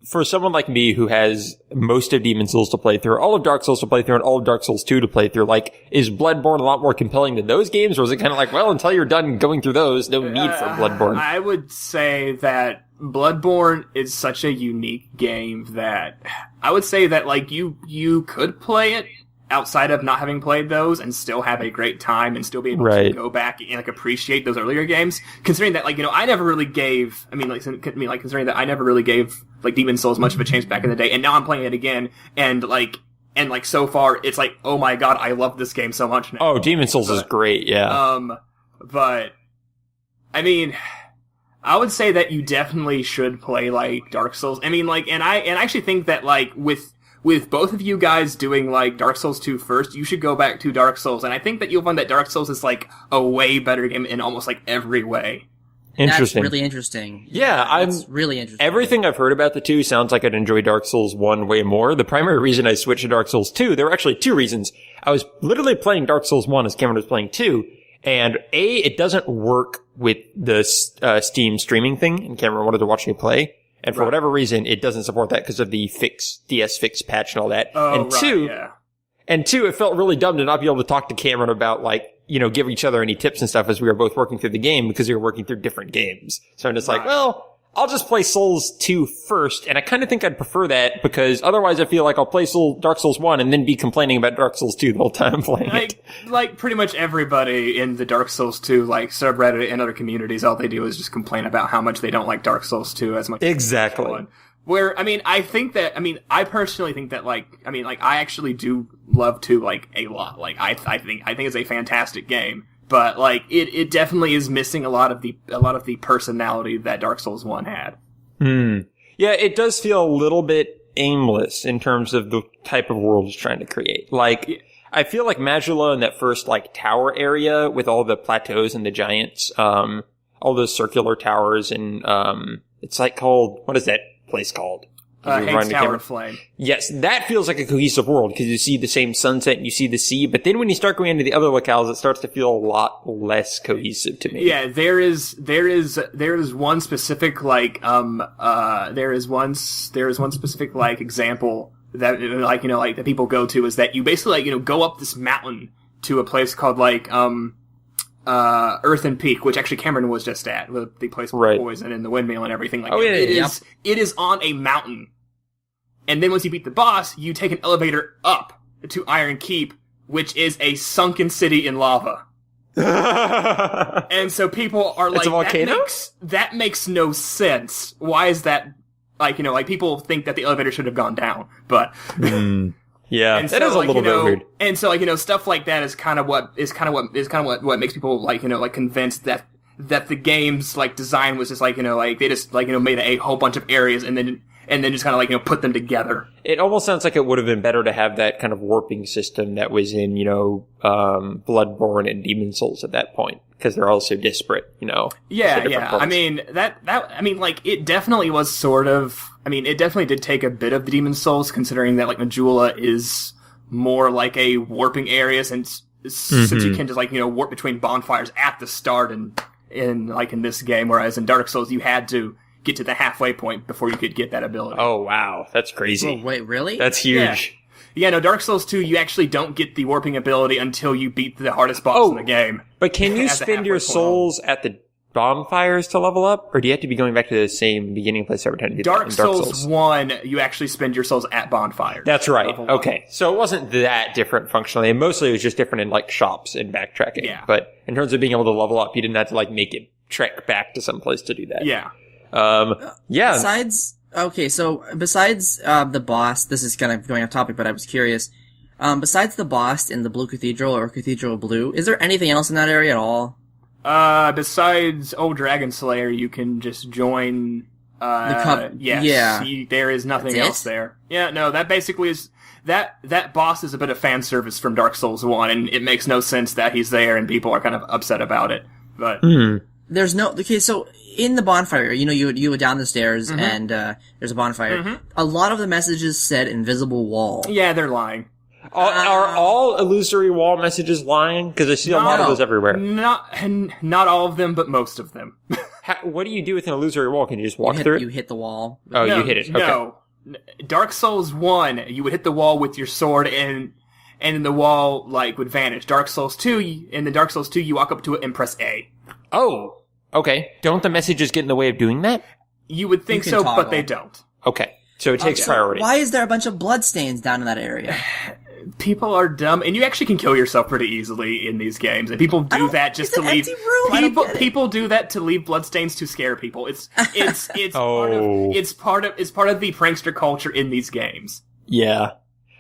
for someone like me who has most of Demon Souls to play through, all of Dark Souls to play through, and all of Dark Souls 2 to play through, like, is Bloodborne a lot more compelling than those games, or is it kind of like, well, until you're done going through those, no need for Bloodborne? I would say that Bloodborne is such a unique game that I would say that, like, you could play it outside of not having played those and still have a great time and still be able to go back and, like, appreciate those earlier games. Considering that, like, you know, I never really gave, considering that I never really gave, like, Demon Souls much of a chance back in the day, and now I'm playing it again, and so far, it's like, oh my god, I love this game so much now. Oh, Demon Souls is great, yeah. But, I mean, I would say that you definitely should play, like, Dark Souls. I mean, like, and I actually think that, like, with both of you guys doing, like, Dark Souls 2 first, you should go back to Dark Souls. And I think that you'll find that Dark Souls is, like, a way better game in almost, like, every way. Interesting. That's really interesting. Yeah, That's really interesting. Everything I've heard about the 2 sounds like I'd enjoy Dark Souls 1 way more. The primary reason I switched to Dark Souls 2, there were actually 2 reasons. I was literally playing Dark Souls 1 as Cameron was playing 2, and A, it doesn't work with the Steam streaming thing, and Cameron wanted to watch me play. And for whatever reason, it doesn't support that because of the DS Fix patch and all that. Oh, and two, it felt really dumb to not be able to talk to Cameron about, like, you know, give each other any tips and stuff as we were both working through the game because we were working through different games. So I'm just like, well, I'll just play Souls 2 first. And I kind of think I'd prefer that because otherwise I feel like I'll play Dark Souls 1 and then be complaining about Dark Souls 2 the whole time I'm playing it. Like pretty much everybody in the Dark Souls 2, like, subreddit and other communities, all they do is just complain about how much they don't like Dark Souls 2 as much. Exactly. Where, I mean, I personally think that, like, I actually do love 2, like, a lot. Like, I think it's a fantastic game. But, like, it definitely is missing a lot of the personality that Dark Souls 1 had. Yeah, it does feel a little bit aimless in terms of the type of world it's trying to create. Like, I feel like Majula in that first, like, tower area with all the plateaus and the giants, all those circular towers and, it's like called, what is that place called? Hague's Tower of Flame. Yes, that feels like a cohesive world because you see the same sunset and you see the sea, but then when you start going into the other locales, it starts to feel a lot less cohesive to me. Yeah, there is one specific, like, there is one specific, like, example that, like, you know, like, that people go to is that you basically, like, you know, go up this mountain to a place called, like, Earthen Peak, which actually Cameron was just at, with the place with the poison and the windmill and everything. Like, it is on a mountain. And then once you beat the boss, you take an elevator up to Iron Keep, which is a sunken city in lava. And so people are like, it's a volcano? That makes no sense. Why is that? Like, you know, like, people think that the elevator should have gone down, but... Yeah, and that so, is a like, little bit weird. And so, like, you know, stuff like that is kind of what makes people, like, you know, like, convinced that the game's, like, design was just, like, you know, like, they just, like, you know, made a whole bunch of areas and then just kind of, like, you know, put them together. It almost sounds like it would have been better to have that kind of warping system that was in, you know, Bloodborne and Demon Souls at that point, because they're all so disparate, you know. Yeah. I mean, like, it definitely was sort of, I mean, it definitely did take a bit of the Demon Souls, considering that, like, Majula is more like a warping area, since you can just, like, you know, warp between bonfires at the start and in this game, whereas in Dark Souls you had to get to the halfway point before you could get that ability. Oh, wow. That's crazy. Oh, wait, really? That's huge. Yeah, no, Dark Souls 2, you actually don't get the warping ability until you beat the hardest boss in the game. But can you spend your souls at the bonfires to level up? Or do you have to be going back to the same beginning place every time you do Dark Souls 1, you actually spend your souls at bonfires. That's right. Okay. So it wasn't that different functionally. And mostly it was just different in, like, shops and backtracking. Yeah. But in terms of being able to level up, you didn't have to, like, make it trek back to some place to do that. Yeah. Yeah. Besides the boss, this is kind of going off topic, but I was curious. Besides the boss in the Blue Cathedral or Cathedral Blue, is there anything else in that area at all? Besides Old Dragon Slayer, you can just join, the Cup. Yes. Yeah. There is nothing else there. Yeah, no, that basically is, that boss is a bit of fan service from Dark Souls 1, and it makes no sense that he's there and people are kind of upset about it. But, There's no, okay, so in the bonfire, you know, you go down the stairs and, there's a bonfire. A lot of the messages said invisible wall. Yeah, they're lying. Are all illusory wall messages lying? Because I see a lot of those everywhere. Not all of them, but most of them. What do you do with an illusory wall? Can you just walk through it? You hit the wall. Oh, you hit it. Okay. No. Dark Souls 1, you would hit the wall with your sword and then the wall, like, would vanish. Dark Souls 2, you walk up to it and press A. Oh, okay. Don't the messages get in the way of doing that? You would think so, toggle. but they don't. Okay. So it takes priority. Why is there a bunch of bloodstains down in that area? People are dumb, and you actually can kill yourself pretty easily in these games, and people do that just to leave. People do that to leave bloodstains to scare people. It's part of the prankster culture in these games. Yeah.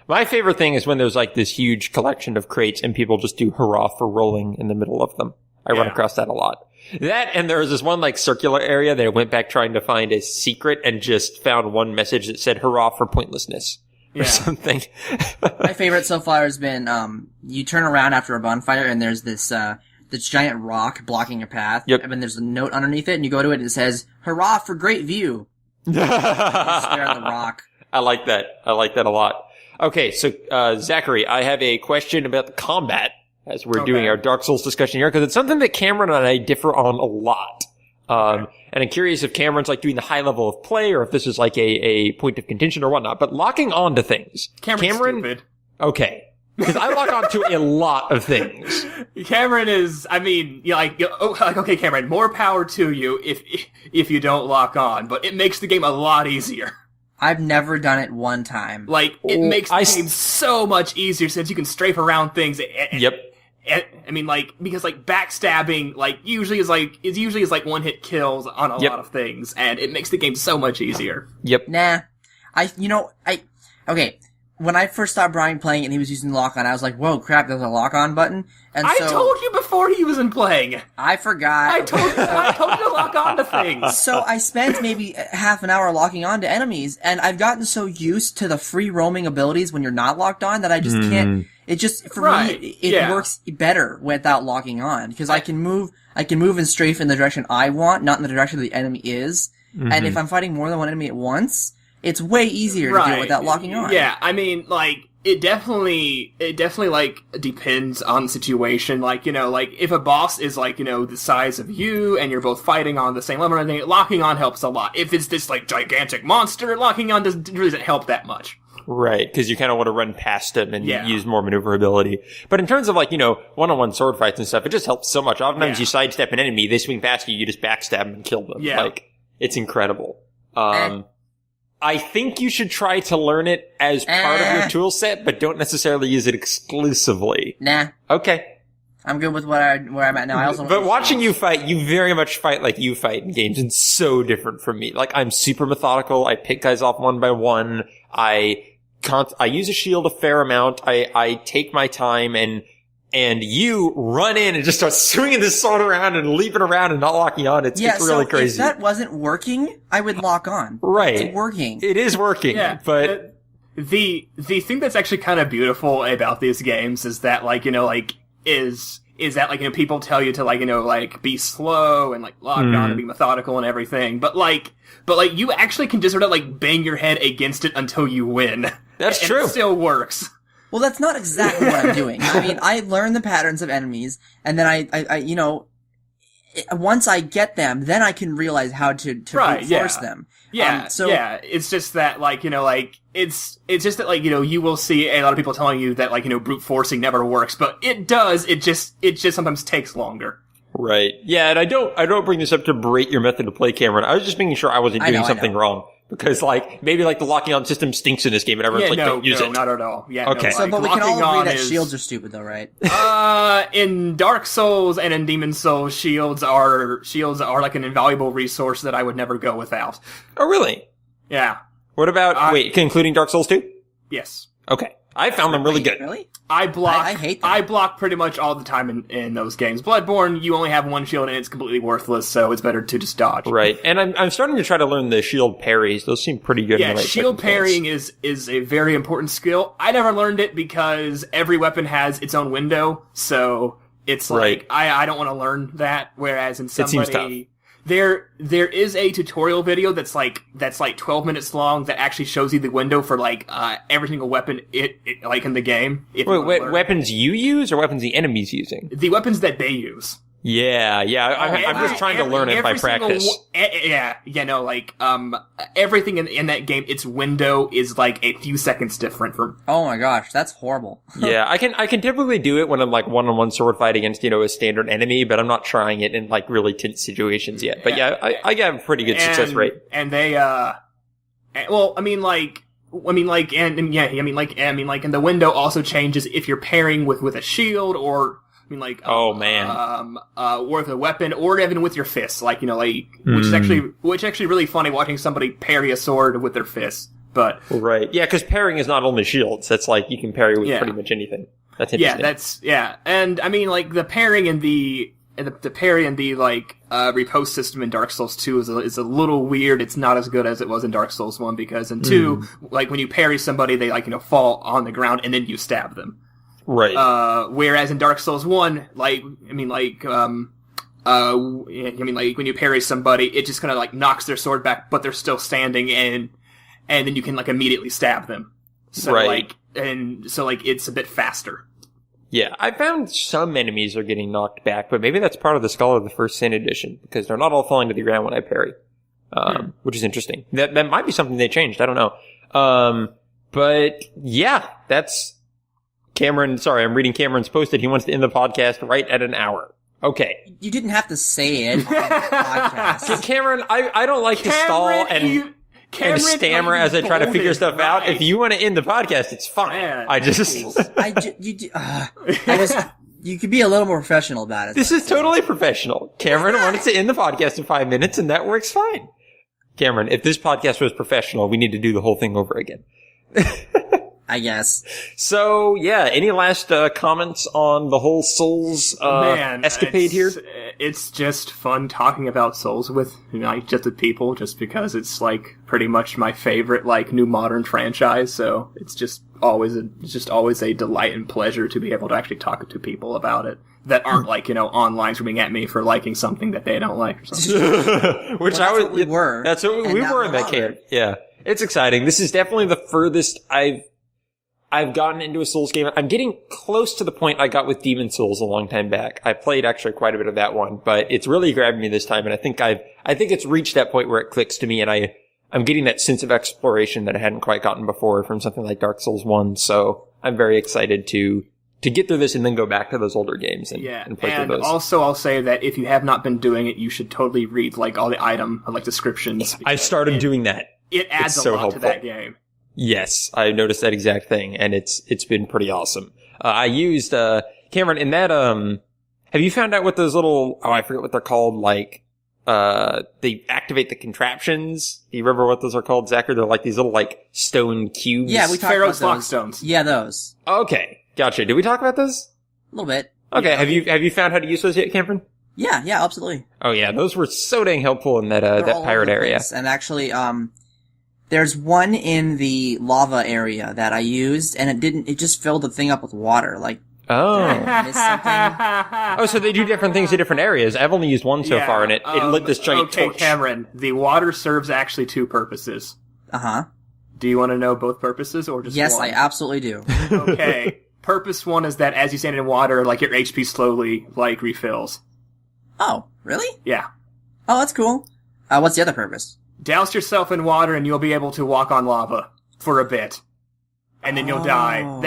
My favorite thing is when there's, like, this huge collection of crates and people just do hurrah for rolling in the middle of them. I run across that a lot. That, and there was this one, like, circular area that I went back trying to find a secret and just found one message that said, hurrah for pointlessness. Or something. My favorite so far has been, you turn around after a bonfire and there's this giant rock blocking a path. Yep. And then there's a note underneath it and you go to it and it says, hurrah for great view. You stare at the rock. I like that. I like that a lot. Okay, so, Zachary, I have a question about the combat as we're doing our Dark Souls discussion here, because it's something that Cameron and I differ on a lot. And I'm curious if Cameron's like doing the high level of play or if this is like a point of contention or whatnot, but locking on to things. Cameron, stupid. Okay. Because I lock on to a lot of things. Cameron is, I mean, okay, Cameron, more power to you if you don't lock on, but it makes the game a lot easier. I've never done it one time. Like, it makes the game so much easier since you can strafe around things. Yep. I mean, like, because, like, backstabbing, like, usually is like one-hit kills on a lot of things, and it makes the game so much easier. Yep. Nah. Okay. When I first saw Bryan playing and he was using lock-on, I was like, whoa, crap, there's a lock-on button? And I told you before he wasn't playing! I forgot. I told you to lock on to things! So I spent maybe half an hour locking on to enemies, and I've gotten so used to the free roaming abilities when you're not locked on that I just can't. It just, for me, it works better without locking on, because I can move and strafe in the direction I want, not in the direction the enemy is. And if I'm fighting more than one enemy at once, it's way easier to do without locking on. Yeah, I mean, like, it definitely, like, depends on the situation. Like, like, if a boss is, like, the size of you, and you're both fighting on the same level, locking on helps a lot. If it's this, like, gigantic monster, locking on doesn't help that much. Right, because you kind of want to run past them and use more maneuverability. But in terms of, like, one-on-one sword fights and stuff, it just helps so much. Oftentimes you sidestep an enemy, they swing past you, you just backstab them and kill them. Yeah. Like, it's incredible. I think you should try to learn it as part of your tool set, but don't necessarily use it exclusively. Nah. Okay. I'm good with where I'm at now. But watching you fight, you very much fight like you fight in games, and so different from me. Like, I'm super methodical, I pick guys off one by one, I use a shield a fair amount, I take my time, and you run in and just start swinging this sword around and leaping around and not locking on. It's really crazy. If that wasn't working, I would lock on. Right. It's working. It is working, but... The thing that's actually kind of beautiful about these games is that, like, is that, like, people tell you to, like, be slow and, like, lock on and be methodical and everything, but you actually can just sort of, like, bang your head against it until you win. That's true. It still works. Well, that's not exactly what I'm doing. I mean, I learn the patterns of enemies, and then I once I get them, then I can realize how to force them. Yeah, it's just that, like, it's just that, like, you will see a lot of people telling you that, like, brute forcing never works, but it does, it just sometimes takes longer. Right. Yeah, and I don't bring this up to berate your method of play, Cameron. I was just making sure I wasn't doing something wrong. Because, like, maybe, like, the locking on system stinks in this game and everyone's don't use it. Not at all. Yeah, okay. But we can all agree that shields are stupid, though, right? In Dark Souls and in Demon Souls, shields are like an invaluable resource that I would never go without. Oh, really? Yeah. What about, including Dark Souls 2? Yes. Okay. I found them really good. Really? I hate them. I block pretty much all the time in those games. Bloodborne, you only have one shield and it's completely worthless, so it's better to just dodge. Right. And I'm starting to try to learn the shield parries. Those seem pretty good. Yeah, shield parrying is a very important skill. I never learned it because every weapon has its own window, so it's like, I don't want to learn that, whereas in somebody... It seems tough. There is a tutorial video that's like 12 minutes long that actually shows you the window for, like, every single weapon like in the game. Wait, weapons you use or weapons the enemy's using? The weapons that they use. Yeah, I'm just trying to learn it by practice. Everything in that game, its window is like a few seconds different from... Oh my gosh, that's horrible. Yeah, I can typically do it when I'm, like, one-on-one sword fight against, a standard enemy, but I'm not trying it in, like, really tense situations yet. But I got a pretty good success rate. And they, and the window also changes if you're pairing with a shield or... with a weapon, or even with your fists, which is actually really funny watching somebody parry a sword with their fists. But right, yeah, because parrying is not only shields. That's like you can parry with pretty much anything. That's interesting. And I mean, like the parrying in the parry and the repost system in Dark Souls 2 is a little weird. It's not as good as it was in Dark Souls 1 because in 2, when you parry somebody, they fall on the ground and then you stab them. Right. Whereas in Dark Souls 1, when you parry somebody, it just kind of knocks their sword back, but they're still standing, and then you can immediately stab them. So right. It's a bit faster. Yeah, I found some enemies are getting knocked back, but maybe that's part of the Skull of the First Sin edition, because they're not all falling to the ground when I parry, which is interesting. That might be something they changed, I don't know. But yeah, that's Cameron. Sorry, I'm reading Cameron's post that he wants to end the podcast right at an hour. Okay. You didn't have to say it on the podcast. Cameron, I don't like to stall and stammer as I try to figure stuff out. If you want to end the podcast, it's fine. Man, you could be a little more professional about it. This is totally professional. Cameron wanted to end the podcast in 5 minutes, and that works fine. Cameron, if this podcast was professional, we need to do the whole thing over again. I guess. So, yeah, any last comments on the whole Souls escapade here? It's just fun talking about Souls with just with people, just because it's pretty much my favorite new modern franchise. So it's just always a delight and pleasure to be able to actually talk to people about it that aren't online screaming at me for liking something that they don't like or something. Which that's what we were. That's what we were in that camp. Yeah, it's exciting. This is definitely the furthest I've gotten into a Souls game. I'm getting close to the point I got with Demon Souls a long time back. I played actually quite a bit of that one, but it's really grabbed me this time, and I think it's reached that point where it clicks to me, and I'm getting that sense of exploration that I hadn't quite gotten before from something like Dark Souls 1, so I'm very excited to get through this and then go back to those older games and play through those. And also I'll say that if you have not been doing it, you should totally read all the item descriptions. I started doing that. It adds a lot to that game. Yes, I noticed that exact thing, and it's been pretty awesome. I used, Cameron, in that, have you found out what those little, I forget what they're called, they activate the contraptions? Do you remember what those are called, Zachary? They're these little, stone cubes. Yeah, we talked Pharaoh's about Lock those. Stones. Yeah, those. Okay, gotcha. Did we talk about those? A little bit. Okay, yeah. Have you found how to use those yet, Cameron? Yeah, absolutely. Oh yeah, those were so dang helpful in that pirate area. And actually, there's one in the lava area that I used, and it just filled the thing up with water. Oh. Missed something. Oh, so they do different things in different areas. I've only used one so far, and it lit this giant torch. Okay, Cameron, the water serves actually two purposes. Uh-huh. Do you want to know both purposes, or just yes, one? Yes, I absolutely do. Okay. Purpose one is that as you stand in water, your HP slowly, refills. Oh, really? Yeah. Oh, that's cool. What's the other purpose? Douse yourself in water and you'll be able to walk on lava for a bit. And then you'll die.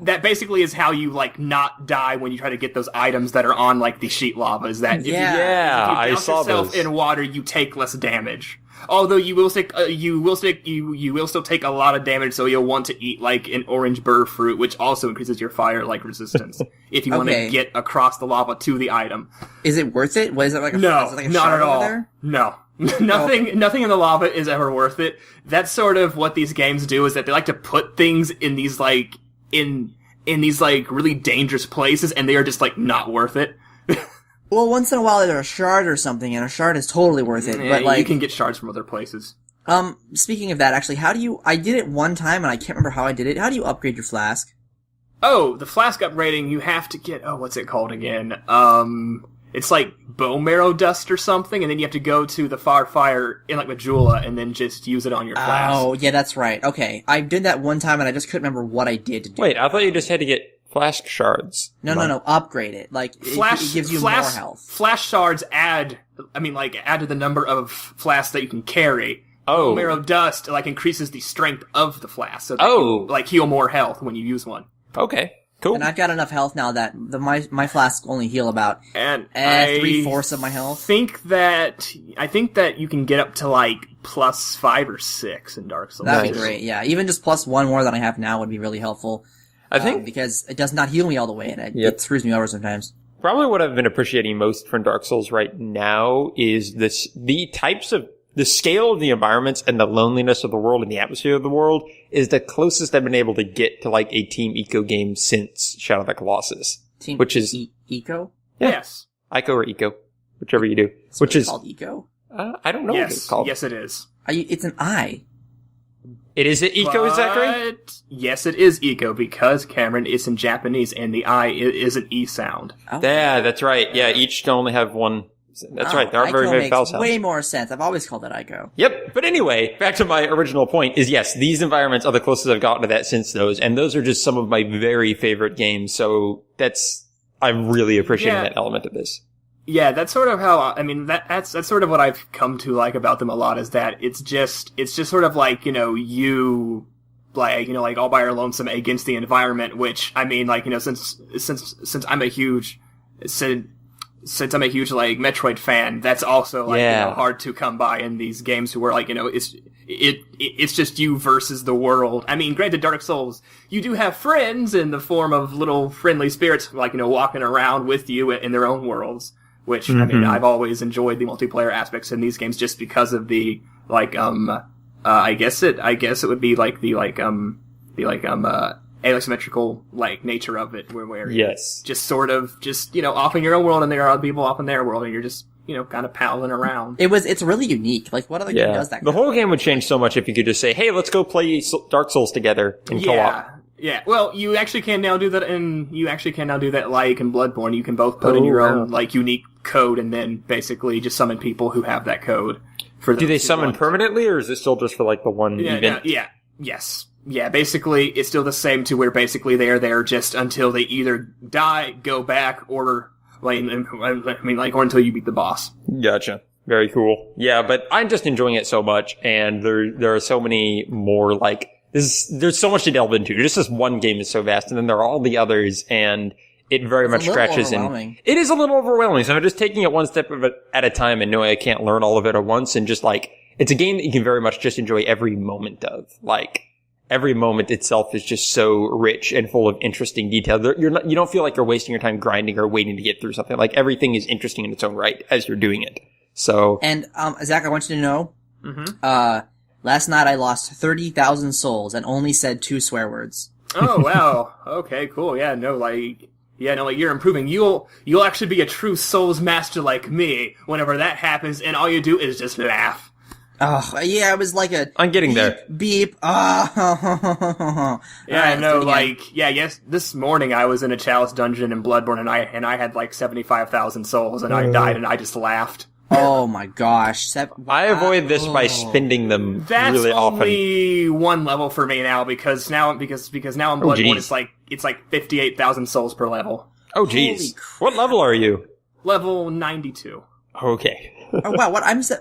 That basically is how you, not die when you try to get those items that are on, the sheet lava, is that if you douse yourself in water, you take less damage. Although you will still take a lot of damage, so you'll want to eat, an orange burr fruit, which also increases your fire, resistance, if you want to get across the lava to the item. Is it worth it? What is it, No, not at all. There? No. Nothing in the lava is ever worth it. That's sort of what these games do, is that they like to put things in these, in these, really dangerous places, and they are just, not worth it. Well, once in a while there's a shard or something, and a shard is totally worth it, yeah, but, you can get shards from other places. Speaking of that, actually, I did it one time, and I can't remember how I did it. How do you upgrade your flask? Oh, the flask upgrading, you have to get, what's it called again? It's bone marrow dust or something, and then you have to go to the fire in Majula and then just use it on your flask. Oh, yeah, that's right. Okay. I did that one time and I just couldn't remember what I did to do Wait, I thought you just had to get flask shards. No, upgrade it. It gives you more health. Flash shards add to the number of flasks that you can carry. Oh. Bone marrow dust, increases the strength of the flask, so that you, heal more health when you use one. Okay. Cool. And I've got enough health now that my flasks only heal about 3/4 of my health. I think that you can get up to +5 or 6 in Dark Souls. That'd be great. Yeah, even just +1 more than I have now would be really helpful. I think because it does not heal me all the way, and it screws me over sometimes. Probably what I've been appreciating most from Dark Souls right now is the scale of the environments and the loneliness of the world and the atmosphere of the world is the closest I've been able to get to a Team Eco game since Shadow of the Colossus. Team which is Eco? Yeah. Yes. Ico or Eco, whichever you do. It's Which is called Eco. I don't know what it's called. Yes, it is. It's an I. It is an Eco, Zachary? Yes, it is Eco, because, Cameron, it's in Japanese, and the I is an E sound. Oh. Yeah, that's right. Yeah, each can only have one. That's right. There aren't very many vowel sounds. Way more sense. I've always called it Ico. Yep. But anyway, back to my original point is yes, these environments are the closest I've gotten to that since those, and those are just some of my very favorite games. So I'm really appreciating that element of this. Yeah, that's sort of how, I mean, that's sort of what I've come to like about them a lot, is that it's just sort of like, you, like, like all by your lonesome against the environment, which, I mean, like, since I'm a huge, since I'm a huge, like, Metroid fan, that's also, like, hard to come by in these games where, like, it's just you versus the world. I mean, granted, Dark Souls, you do have friends in the form of little friendly spirits, like, walking around with you in their own worlds, which, I mean, I've always enjoyed the multiplayer aspects in these games just because of the, like, I guess it would be, like, asymmetrical, like, nature of it, where yes, just sort of off in your own world, and there are other people off in their world, and you're just kind of palling around. It's really unique. Like, what other game does that? The whole game would change so much if you could just say, "Hey, let's go play Dark Souls together in co-op." Yeah. Well, you actually can now do that, like in Bloodborne. You can both put in your own like unique code, and then basically just summon people who have that code. Do they summon permanently, or is it still just for like the one event? Yes. Yeah, basically, it's still the same to where basically they are there just until they either die, go back, or, like, or until you beat the boss. Gotcha. Very cool. Yeah, but I'm just enjoying it so much, and there are so many more, like, there's so much to delve into. Just this one game is so vast, and then there are all the others, and it very much scratches in. It is a little overwhelming, so I'm just taking it one step at a time and knowing I can't learn all of it at once, and just, like, it's a game that you can very much just enjoy every moment of. Like, every moment itself is just so rich and full of interesting detail. You don't feel like you're wasting your time grinding or waiting to get through something. Like, everything is interesting in its own right as you're doing it. So. And, Zach, I want you to know, last night I lost 30,000 souls and only said 2 swear words. Oh, wow. Okay, cool. Yeah, you're improving. You'll actually be a true Souls master like me whenever that happens, and all you do is just laugh. Oh, yeah, it was like I'm getting there. Beep. Oh. Yeah, I know, yes, this morning I was in a chalice dungeon in Bloodborne, and I had like 75,000 souls, and I died, and I just laughed. Oh my gosh. I avoid this by spending them really often. That's only one level for me now, because now in Bloodborne it's like 58,000 souls per level. Oh geez. What level are you? Level 92. Okay. Oh wow,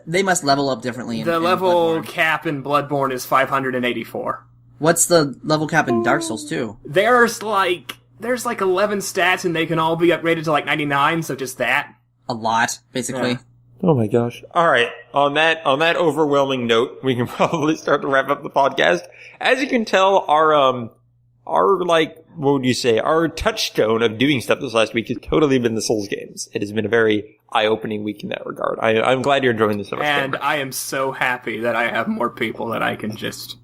they must level up differently the level cap in Bloodborne is 584. What's the level cap in Dark Souls 2? There's like 11 stats, and they can all be upgraded to like 99, so just that. A lot, basically. Yeah. Oh my gosh. Alright, on that overwhelming note, we can probably start to wrap up the podcast. As you can tell, our touchstone of doing stuff this last week has totally been the Souls games. It has been a very eye-opening week in that regard. I'm glad you're enjoying this so much. And I am so happy that I have more people that I can just...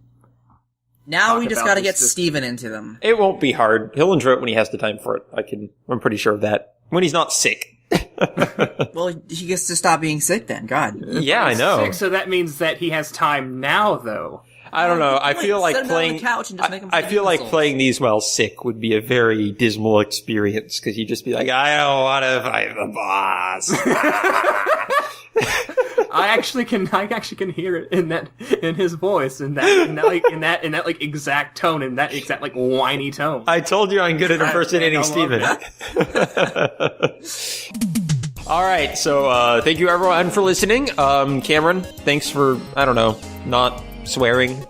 Now we just gotta get Steven into them. It won't be hard. He'll enjoy it when he has the time for it. I'm pretty sure of that. When he's not sick. Well, he gets to stop being sick then. God. Yeah, I know. Sick, so that means that he has time now, though. I don't know. I feel like playing. I feel like playing these while sick would be a very dismal experience, because you'd just be like, I don't want to fight the boss. I actually can hear it in his voice, in that exact tone, in that exact like whiny tone. I told you I'm good at impersonating Steven. All right, so thank you everyone for listening. Cameron, thanks for not swearing.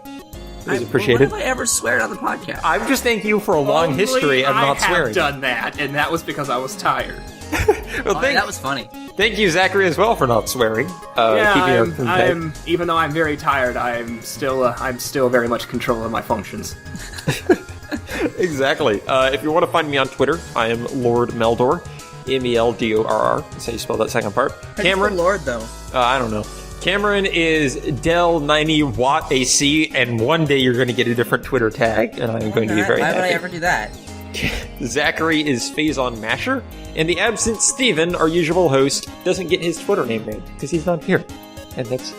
Is appreciated. When have I ever sweared on the podcast? I'm just thanking you for a long history of not swearing. I have done that, and that was because I was tired. That was funny. Thank you, Zachary, as well, for not swearing. Even though I'm very tired, I'm still very much controlling my functions. Exactly. If you want to find me on Twitter, I am Lord Meldor, Meldorr. That's how you spell that second part. Cameron, Lord though. I don't know. Cameron is Dell 90 Watt AC, and one day you're going to get a different Twitter tag, and I'm going to be very happy. Why would I ever do that? Zachary is Phazon Masher, and the absent Steven, our usual host, doesn't get his Twitter name read because he's not here, and that's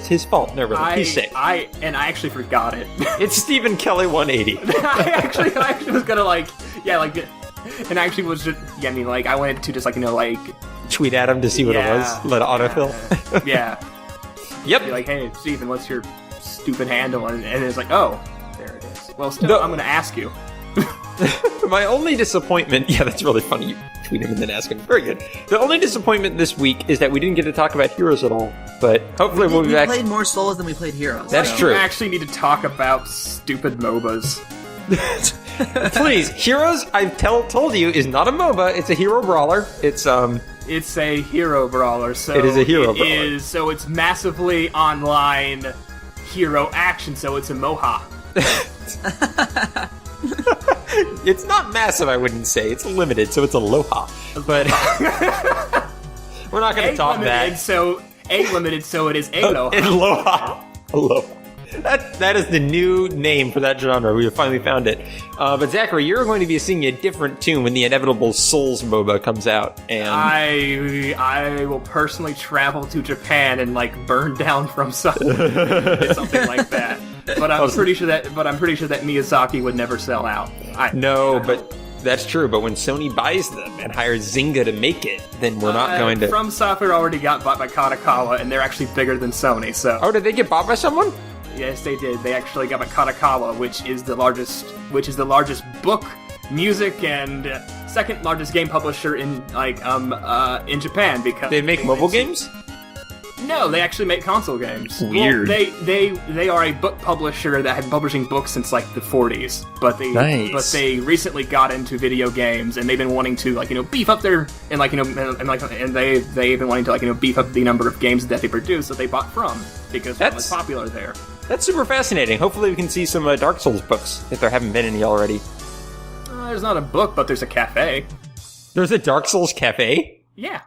his fault. No, really, he's sick. I actually forgot it. It's Stephen Kelly 180. I actually was gonna and I actually was just I wanted to just tweet at him to see what it was. Let it autofill. Yeah. Yep. Be like, hey, Steven, what's your stupid handle? And it's like, oh, there it is. Well, still, I'm gonna ask you. My only disappointment... Yeah, that's really funny. You tweet him and then ask him. Very good. The only disappointment this week is that we didn't get to talk about Heroes at all. But hopefully we'll be back. We played more Souls than we played Heroes. That's true. We actually need to talk about stupid MOBAs. Please, Heroes, I've told you, is not a MOBA. It's a hero brawler. It's a hero brawler. So it is a hero brawler. So it's massively online hero action. So it's a MOHA. It's not massive, I wouldn't say. It's limited, so it's aloha. But we're not going to talk that. So limited, so it is aloha. Aloha. Aloha. That is the new name for that genre. We have finally found it. But Zachary, you're going to be singing a different tune when the inevitable Souls MOBA comes out. And I will personally travel to Japan and burn down from something something like that. But I'm pretty sure that Miyazaki would never sell out. But that's true. But when Sony buys them and hires Zynga to make it, then we're not going to. From Software already got bought by Katakawa, and they're actually bigger than Sony. So. Oh, did they get bought by someone? Yes, they did. They actually got by Katakawa, which is the largest book, music, and second largest game publisher in Japan because they make mobile games. No, they actually make console games. Weird. Well, they are a book publisher that had been publishing books since the 40s, but they recently got into video games, and they've been wanting to beef up their and they've been wanting to beef up the number of games that they produce that they bought from because it's popular there. That's super fascinating. Hopefully, we can see some Dark Souls books if there haven't been any already. There's not a book, but there's a cafe. There's a Dark Souls cafe? Yeah.